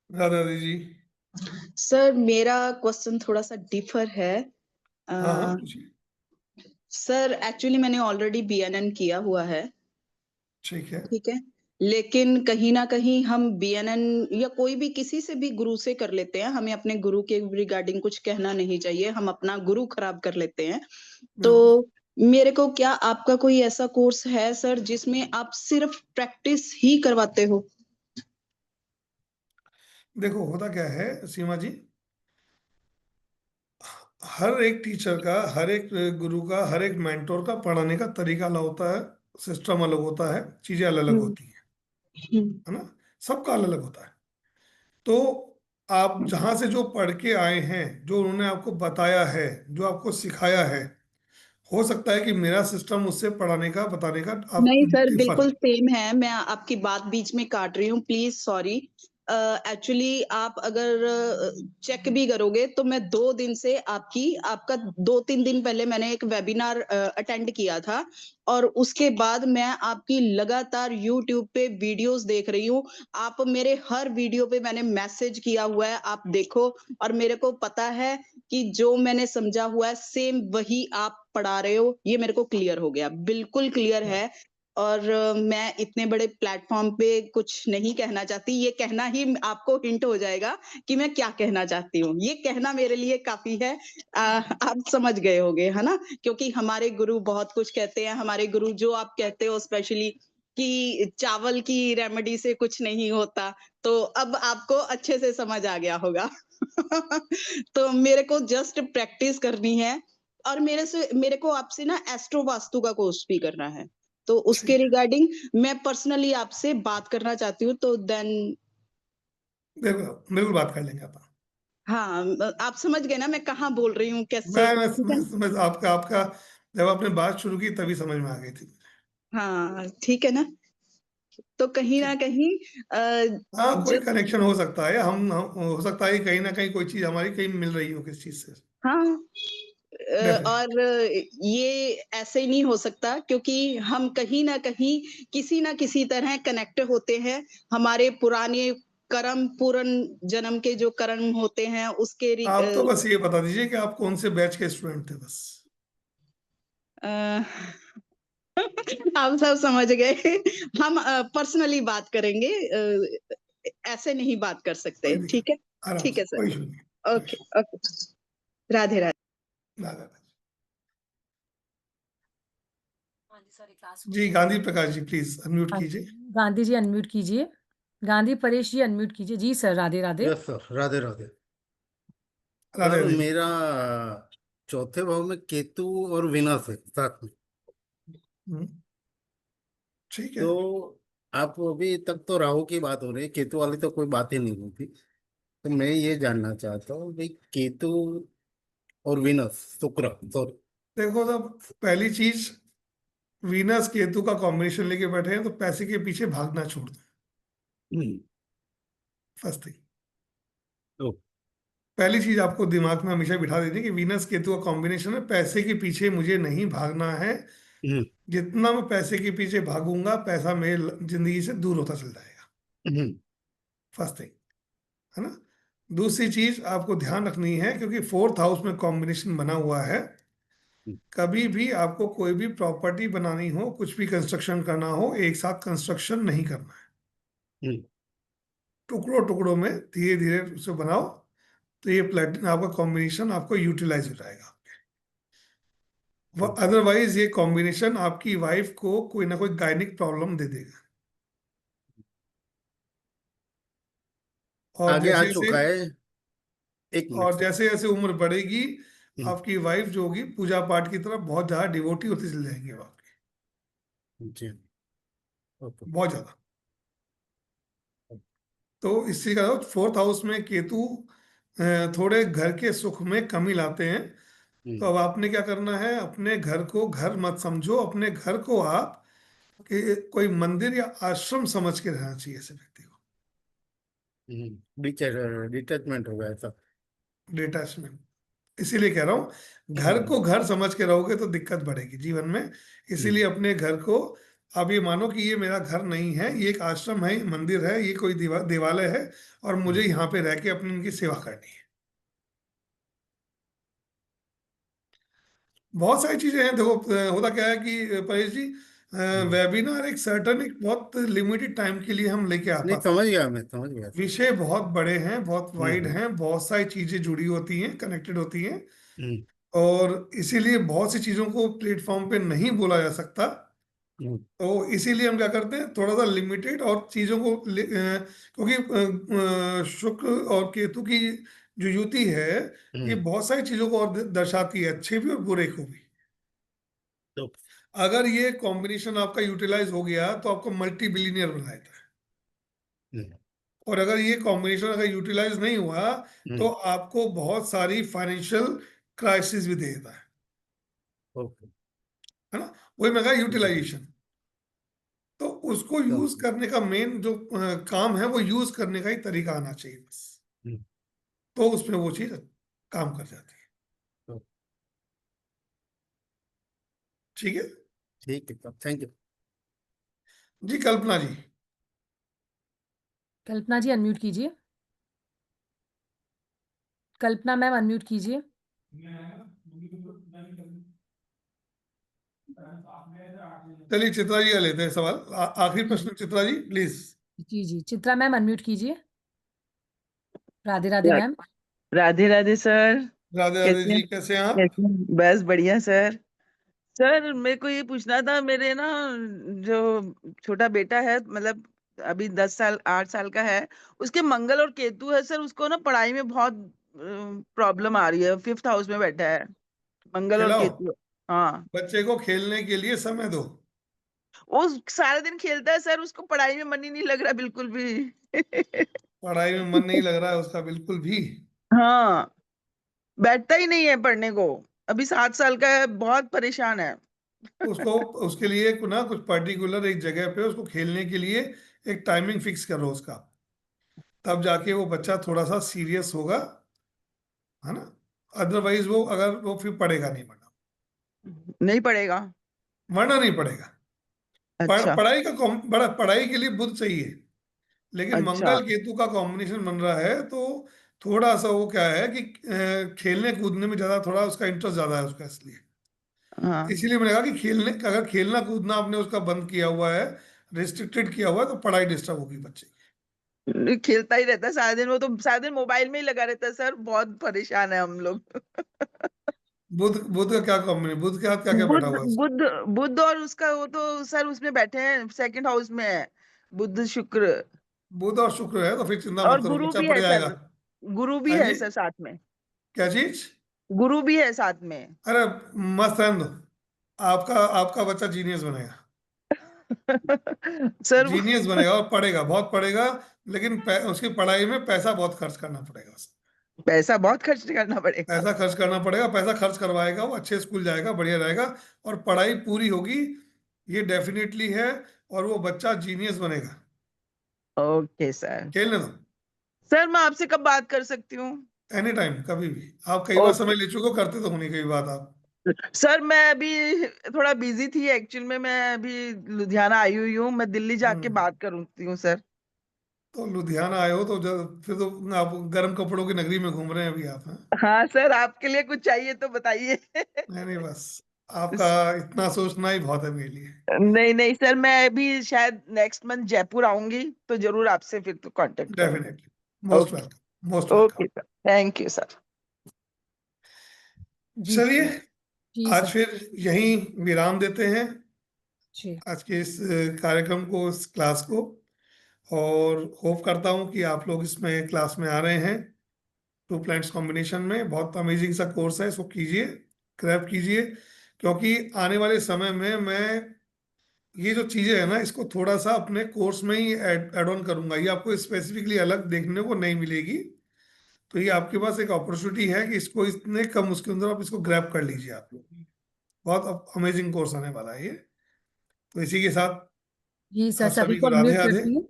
Speaker 2: Radhe Radhe ji.
Speaker 8: Sir मेरा क्वेश्चन थोड़ा सा डिफर है।
Speaker 2: हाँ हाँ,
Speaker 8: अ,
Speaker 2: पूछिए।
Speaker 8: सर एक्चुअली मैंने ऑलरेडी बीएनएन किया हुआ है,
Speaker 2: ठीक है।
Speaker 8: ठीक है। लेकिन कहीं ना कहीं हम बीएनएन या कोई भी किसी से भी गुरु से कर लेते हैं, हमें अपने गुरु के रिगार्डिंग कुछ कहना नहीं चाहिए, हम अपना गुरु खराब कर लेते हैं। तो
Speaker 2: बिल्कुल।
Speaker 8: मेरे को क्या आपका कोई ऐसा कोर्स है सर जिसमें आप सिर्फ प्रैक्टिस ही करवाते हो?
Speaker 2: देखो होता क्या है सीमा जी, हर एक टीचर का, हर एक गुरु का, हर एक मेंटोर का पढ़ाने का तरीका अलग होता है, सिस्टम अलग होता है, चीजें अलग अलग
Speaker 8: हम्म
Speaker 2: होती हैं,
Speaker 8: हम्म
Speaker 2: है ना। सबका अलग अलग होता है। तो आप जहां से जो पढ़ के आए हैं, जो उन्होंने आपको बताया है, जो आपको सिखाया है, हो सकता है कि मेरा सिस्टम उससे पढ़ाने का, बताने का आप
Speaker 8: नहीं सर,
Speaker 2: डिफर
Speaker 8: बिल्कुल
Speaker 2: है।
Speaker 8: सेम है। मैं आपकी बात बीच में काट रही हूँ, प्लीज सॉरी। एक्चुअली आप अगर चेक भी करोगे तो मैं 2 दिन से आपका 2-3 दिन पहले मैंने एक वेबिनार अटेंड किया था, और उसके बाद मैं आपकी लगातार यूट्यूब पे वीडियोस देख रही हूँ। आप मेरे हर वीडियो पे मैंने मैसेज किया हुआ है, आप देखो। और मेरे को पता है कि जो मैंने समझा हुआ है सेम वही आप पढ़ा रहे हो, ये मेरे को क्लियर हो गया, बिल्कुल क्लियर है। और मैं इतने बड़े प्लेटफॉर्म पे कुछ नहीं कहना चाहती, ये कहना ही आपको हिंट हो जाएगा कि मैं क्या कहना चाहती हूँ। ये कहना मेरे लिए काफी है। आप समझ गए होगे, है ना? क्योंकि हमारे गुरु बहुत कुछ कहते हैं। हमारे गुरु जो आप कहते हो स्पेशली कि चावल की रेमेडी से कुछ नहीं होता, तो अब आपको अच्छे से समझ आ गया होगा। तो मेरे को जस्ट प्रैक्टिस करनी है, और मेरे को आपसे ना एस्ट्रो वास्तु का कोर्स भी करना है। तो उसके
Speaker 2: ठीक है,
Speaker 8: रिगार्डिंग मैं पर्सनली आपसे बात करना चाहती हूँ, तो देन
Speaker 2: देखो बिल्कुल बात कर लेंगे अपन।
Speaker 8: हाँ, आप समझ गए ना मैं कहाँ बोल रही हूँ, कैसे?
Speaker 2: मैं
Speaker 8: ठीक है
Speaker 2: मैं
Speaker 8: ना?
Speaker 2: समझ, आपका आपका जब आपने बात शुरू की तभी समझ में आ गई थी।
Speaker 8: हाँ ठीक है ना। तो कहीं ना
Speaker 2: ठीक।
Speaker 8: कहीं
Speaker 2: हाँ, कोई
Speaker 8: जो
Speaker 2: कनेक्शन हो सकता है, हो सकता है कि कहीं ना कहीं कोई चीज हमारी कहीं मिल रही हो किस चीज से।
Speaker 8: हाँ
Speaker 2: डेफिनेटली।
Speaker 8: और ये ऐसे नहीं हो सकता, क्योंकि हम कहीं ना कहीं किसी ना किसी तरह कनेक्ट होते हैं। हमारे पुराने कर्म, पूर्ण जन्म के जो कर्म होते हैं उसके
Speaker 2: आप तो बस ये बता दीजिए कि आप कौन से बैच के स्टूडेंट थे बस।
Speaker 8: अ, आप सब समझ गए। हम पर्सनली बात करेंगे, ऐसे नहीं बात कर सकते,
Speaker 2: कोई दिक्कत
Speaker 8: ठीक है?
Speaker 2: नहीं, आराम
Speaker 8: ठीक
Speaker 2: से,
Speaker 8: है सर।
Speaker 2: कोई इशू नहीं, कोई
Speaker 8: okay
Speaker 2: issue
Speaker 8: okay. Radhe Radhe.
Speaker 2: नहीं। ना, ना, ना।
Speaker 1: हाँ जी सर, क्लास
Speaker 2: जी, गांधी प्रकाश जी प्लीज अनम्यूट
Speaker 1: हाँ
Speaker 2: कीजिए।
Speaker 1: जी, गांधी जी अनम्यूट कीजिए। गांधी परेश जी अनम्यूट कीजिए। जी sir, Radhe Radhe.
Speaker 9: Yes sir, Radhe Radhe.
Speaker 2: Radhe
Speaker 9: sir
Speaker 2: Radhe ji.
Speaker 9: मेरा चौथे भाव में केतु और विनस है साथ में।
Speaker 2: हम्म, ठीक है।
Speaker 9: तो आप अभी तक तो राहु की बात हो रही है, केतु वाली तो कोई बात ही नहीं हुई थी। तो मैं ये जानना चाहता हूँ भाई, केतु और विनस, शुक्र, सॉरी।
Speaker 2: देखो, तो पहली चीज, वीनस केतु का कॉम्बिनेशन लेके बैठे हैं तो पैसे के पीछे भागना छोड़ दो।
Speaker 9: हम्म,
Speaker 2: फर्स्ट थिंग,
Speaker 9: ओ,
Speaker 2: पहली चीज आपको दिमाग में हमेशा बिठा देनी कि वीनस केतु का कॉम्बिनेशन है, पैसे के पीछे मुझे नहीं भागना है।
Speaker 9: हम्म,
Speaker 2: जितना मैं पैसे के पीछे भागूंगा, पैसा मेरे जिंदगी से दूर होता चल जाएगा।
Speaker 9: हम्म,
Speaker 2: फर्स्ट थिंग, है ना। दूसरी चीज आपको ध्यान रखनी है, क्योंकि फोर्थ हाउस में कॉम्बिनेशन बना हुआ है, कभी भी आपको कोई भी प्रॉपर्टी बनानी हो, कुछ भी कंस्ट्रक्शन करना हो, एक साथ कंस्ट्रक्शन नहीं करना है।
Speaker 9: हम्म,
Speaker 2: टुकड़ों टुकड़ों में धीरे धीरे उसे बनाओ, तो ये प्लेटिन आपका कॉम्बिनेशन आपको यूटिलाइज हो जाएगा। अदरवाइज ये कॉम्बिनेशन आपकी वाइफ को कोई ना कोई गायनिक प्रॉब्लम दे देगा। और
Speaker 9: आगे आ
Speaker 2: जैसे जैसे
Speaker 9: चुका है। एक मिनट
Speaker 2: और
Speaker 9: सर।
Speaker 2: जैसे जैसे उम्र बढ़ेगी,
Speaker 9: हम्म,
Speaker 2: आपकी वाइफ जो होगी पूजा पाठ की तरफ बहुत ज्यादा डिवोटी होती चली जाएंगी वो आपकी,
Speaker 9: जी, ओके।
Speaker 2: बहुत ज्यादा। तो इसी का फोर्थ हाउस में केतु थोड़े घर के सुख में कमी लाते हैं। तो
Speaker 9: हम्म,
Speaker 2: अब आपने क्या करना है, अपने घर को घर मत समझो, अपने घर को आप कोई मंदिर या आश्रम समझ के रहना चाहिए ऐसे व्यक्ति को।
Speaker 9: डिटैचमेंट हो गया था।
Speaker 2: डिटैचमेंट, इसीलिए कह रहा हूँ, घर
Speaker 9: हम्म,
Speaker 2: को घर समझ के रहोगे तो दिक्कत बढ़ेगी जीवन में।
Speaker 9: हम्म,
Speaker 2: इसीलिए अपने घर को आप ये मानो कि ये मेरा घर नहीं है, ये एक आश्रम है, ये मंदिर है, ये कोई देवालय है, और मुझे
Speaker 9: हम्म,
Speaker 2: यहाँ पे रह के अपनी इनकी सेवा करनी है। बहुत सारी चीजें हैं। देखो, होता क्या है कि परेश जी,
Speaker 9: हम्म।
Speaker 2: वेबिनार एक सर्टन, एक बहुत लिमिटेड टाइम के लिए हम लेके आ
Speaker 9: नहीं,
Speaker 2: पाते
Speaker 9: समझ
Speaker 2: हैं।
Speaker 9: गया, मैं समझ गया सर।
Speaker 2: विषय बहुत बड़े हैं, बहुत वाइड
Speaker 9: हम्म,
Speaker 2: हैं, बहुत सारी चीजें जुड़ी होती हैं, कनेक्टेड होती हैं,
Speaker 9: हम्म,
Speaker 2: और इसीलिए बहुत सी चीजों को प्लेटफॉर्म पे नहीं बोला जा सकता।
Speaker 9: हम्म,
Speaker 2: तो इसीलिए हम क्या करते हैं, थोड़ा सा लिमिटेड और चीजों को क्योंकि शुक्र और केतु की जो युति है, ये
Speaker 9: हम्म,
Speaker 2: बहुत सारी चीजों को और दर्शाती है, अच्छे भी और बुरे को भी।
Speaker 9: तो,
Speaker 2: अगर ये कॉम्बिनेशन आपका यूटिलाइज हो गया तो आपको मल्टी बिलीनियर बना देता है,
Speaker 9: हम्म,
Speaker 2: और अगर ये कॉम्बिनेशन अगर यूटिलाइज नहीं हुआ तो
Speaker 9: हम्म,
Speaker 2: आपको बहुत सारी फाइनेंशियल क्राइसिस भी दे देता
Speaker 9: ओके।
Speaker 2: है ना। वही मैं कहा
Speaker 9: जी,
Speaker 2: यूटिलाइजेशन। तो उसको
Speaker 9: तो,
Speaker 2: यूज करने का मेन जो काम है, वो यूज करने का ही तरीका आना चाहिए बस।
Speaker 9: हम्म,
Speaker 2: तो उसमें वो चीज काम कर जाती है।
Speaker 9: तो,
Speaker 2: ठीक है
Speaker 9: ठीक है, थैंक यू।
Speaker 2: जी। कल्पना जी,
Speaker 1: कल्पना जी अनम्यूट कीजिए। कल्पना मैम अनम्यूट कीजिए।
Speaker 2: चलिए चित्रा जी का लेते हैं सवाल। आखिरी
Speaker 1: जी
Speaker 2: प्रश्न चित्रा जी प्लीज।
Speaker 1: जी जी, चित्रा मैम अनम्यूट कीजिए। राधे राधे
Speaker 3: रा-
Speaker 1: मैम।
Speaker 3: राधे राधे सर।
Speaker 2: राधे राधे
Speaker 3: कैसे हैं?
Speaker 2: जी, कैसे हैं आप?
Speaker 3: कैसे हैं? बस बढ़िया सर। सर मेरे को ये पूछना था, मेरे ना जो छोटा बेटा है, मतलब अभी 10 साल 8 साल का है, उसके मंगल और केतु है सर, उसको ना पढ़ाई में बहुत प्रॉब्लम आ रही है, 5th हाउस में बैठा है, मंगल और
Speaker 2: खिलाओ,
Speaker 3: केतु। हाँ।
Speaker 2: बच्चे को खेलने के लिए समय दो।
Speaker 3: वो सारा दिन खेलता है सर, उसको पढ़ाई में मन ही नहीं लग रहा बिल्कुल भी।
Speaker 2: पढ़ाई में मन नहीं लग रहा है उसका बिल्कुल भी?
Speaker 3: हाँ, बैठता ही नहीं है पढ़ने को। अभी 7 साल का है, बहुत परेशान है।
Speaker 2: उसको, उसके लिए ना कुछ पर्टिकुलर एक जगह पे उसको खेलने के लिए एक टाइमिंग फिक्स करो उसका, तब जाके वो बच्चा थोड़ा सा सीरियस होगा, है ना। अदरवाइज वो, अगर वो फिर पढ़ेगा नहीं,
Speaker 3: नहीं पढ़ेगा।
Speaker 2: वरना नहीं पढ़ेगा।
Speaker 3: अच्छा।
Speaker 2: पढ़ाई का बड़ा, पढ़ाई के लिए बुद्ध चाहिए, लेकिन
Speaker 3: अच्छा।
Speaker 2: मंगल केतु का कॉम्बिनेशन बन रहा है, तो थोड़ा सा वो क्या है कि खेलने कूदने में ज्यादा, थोड़ा उसका इंटरेस्ट ज्यादा है उसका, इसलिए।
Speaker 3: हाँ,
Speaker 2: इसीलिए मैंने कहा कि खेलने, अगर खेलना कूदना आपने उसका बंद किया हुआ है, रिस्ट्रिक्टेड किया हुआ है, तो पढ़ाई डिस्टर्ब होगी बच्चे की।
Speaker 3: नहीं, खेलता ही रहता है सारा दिन, वो तो सारा दिन मोबाइल में ही लगा रहता है सर, बहुत परेशान है हम लोग।
Speaker 2: बुध, बुध का क्या कॉम्बिनेशन, बुध के हाथ क्या क्या बैठा
Speaker 3: बुध
Speaker 2: हुआ है उसका?
Speaker 3: बुध बुध और उसका वो तो सर उसमें बैठे हैं, 2nd हाउस में है, बुध शुक्र।
Speaker 2: बुध और शुक्र है, तो फिर चिंता
Speaker 3: और
Speaker 2: मत करो,
Speaker 3: गुरु
Speaker 2: बच्चा
Speaker 3: भी
Speaker 2: पढ़
Speaker 3: है
Speaker 2: जाएगा।
Speaker 3: सर, गुरु भी
Speaker 2: हाँ
Speaker 3: है
Speaker 2: जी,
Speaker 3: सर साथ में।
Speaker 2: क्या चीज?
Speaker 3: गुरु भी है साथ में।
Speaker 2: अरे मस्त रहने दो, आपका आपका बच्चा जीनियस बनेगा।
Speaker 3: सर
Speaker 2: जीनियस बनेगा और पढ़ेगा, बहुत पढ़ेगा, लेकिन उसकी पढ़ाई में पैसा बहुत खर्च करना पड़ेगा उसे।
Speaker 3: पैसा बहुत खर्च करना पड़ेगा।
Speaker 2: पैसा खर्च करना पड़ेगा, पैसा खर्च करवाएगा वो, अच्छे स्कूल जाएगा, बढ़िया रहेगा और पढ़ाई पूरी होगी, ये डेफिनेटली है, और वो बच्चा जीनियस बनेगा।
Speaker 3: Okay sir.
Speaker 2: खेलने दो,
Speaker 3: सर मैं आपसे कब बात कर सकती हूँ?
Speaker 2: एनी टाइम, कभी भी। आप कई बार
Speaker 3: ओके
Speaker 2: समय ले चुके हो, करते तो होनी कई बात आप।
Speaker 3: सर, मैं अभी थोड़ा बिजी थी एक्चुअल में, मैं अभी लुधियाना आई हुई हूँ, मैं दिल्ली जाके बात करती हूँ सर।
Speaker 2: तो लुधियाना आए हो तो फिर तो आप गर्म कपड़ों की नगरी में घूम रहे हैं अभी आप, हैं?
Speaker 3: हाँ सर, आपके लिए कुछ चाहिए तो बताइए।
Speaker 2: नहीं नहीं, बस आपका इतना सोचना ही बहुत है मेरे लिए।
Speaker 3: नहीं नहीं सर, मैं अभी शायद नेक्स्ट मंथ जयपुर आऊंगी तो जरूर आपसे फिर तो कांटेक्ट करूंगी।
Speaker 2: Definitely, most
Speaker 3: okay
Speaker 2: welcome, most
Speaker 3: okay
Speaker 2: welcome.
Speaker 3: Sir, thank you sir.
Speaker 1: जी
Speaker 2: चलिए,
Speaker 1: जी
Speaker 2: आज
Speaker 1: सर।
Speaker 2: फिर यहीं विराम देते हैं
Speaker 1: जी
Speaker 2: आज के इस कार्यक्रम को, इस क्लास को, और होप करता हूँ कि आप लोग इसमें क्लास में आ रहे हैं। टू प्लैनेट्स कॉम्बिनेशन में बहुत अमेजिंग सा कोर्स है, इसको कीजिए, क्रैप कीजिए, क्योंकि आने वाले समय में मैं ये जो चीज़ें हैं ना, इसको थोड़ा सा अपने कोर्स में ही ऐड ऑन करूंगा, ये आपको स्पेसिफिकली अलग देखने को नहीं मिलेगी। तो ये आपके पास एक अपॉर्चुनिटी है कि इसको इतने कम उसके अंदर आप इसको ग्रैब कर लीजिए। आप लोग, बहुत अमेजिंग कोर्स आने वाला है ये। तो इसी के साथ
Speaker 1: जी सर,
Speaker 2: आप
Speaker 1: सभी
Speaker 2: सभी
Speaker 1: को
Speaker 2: को राधे
Speaker 1: अनम्यूट
Speaker 2: राधे,
Speaker 1: करती हूँ,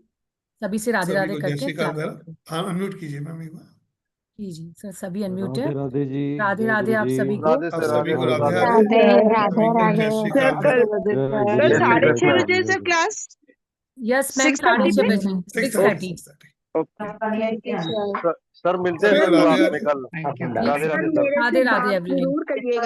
Speaker 1: सभी से राधे
Speaker 2: सभी
Speaker 1: राधे
Speaker 2: को जय
Speaker 1: करके
Speaker 2: श्री काल
Speaker 1: क्लैप
Speaker 2: वगैरह।
Speaker 1: करते हैं।
Speaker 2: हाँ, अनम्यूट कीजिए मैम एक बार।
Speaker 1: जी जी सर, सभी अनम्यूट है।
Speaker 10: राधे राधे जी,
Speaker 1: राधे
Speaker 10: जय
Speaker 1: राधे
Speaker 10: गुरु
Speaker 1: आप
Speaker 10: जी।
Speaker 1: सभी को।
Speaker 5: राधे
Speaker 2: आप
Speaker 5: से
Speaker 2: सभी को
Speaker 5: राधे
Speaker 2: राधे
Speaker 5: राधे।
Speaker 2: राधे,
Speaker 7: राधे
Speaker 2: सभी को जय श्री
Speaker 3: सर
Speaker 2: काल
Speaker 3: कल
Speaker 2: वगैरह।
Speaker 10: जय
Speaker 3: सर
Speaker 10: गुरु जी,
Speaker 3: साढ़े
Speaker 10: जय
Speaker 3: छह
Speaker 10: गुरु
Speaker 3: बजे
Speaker 10: जी,
Speaker 3: सर क्लास,
Speaker 1: यस मैम,
Speaker 3: 6:30
Speaker 1: 6:30
Speaker 3: पे।
Speaker 1: बजे,
Speaker 2: 6:30
Speaker 1: 6:30।
Speaker 2: 6:30।
Speaker 3: Okay
Speaker 7: thank you sir.
Speaker 5: Sir मिलते हैं
Speaker 2: चलिए,
Speaker 5: सर
Speaker 2: राधे
Speaker 5: क्लास में
Speaker 2: राधे।
Speaker 5: कल।
Speaker 6: Thank you.
Speaker 1: जी
Speaker 5: Radhe
Speaker 1: sir,
Speaker 5: Radhe sir.
Speaker 1: Radhe Radhe everyone.
Speaker 7: जरूर करिएगा।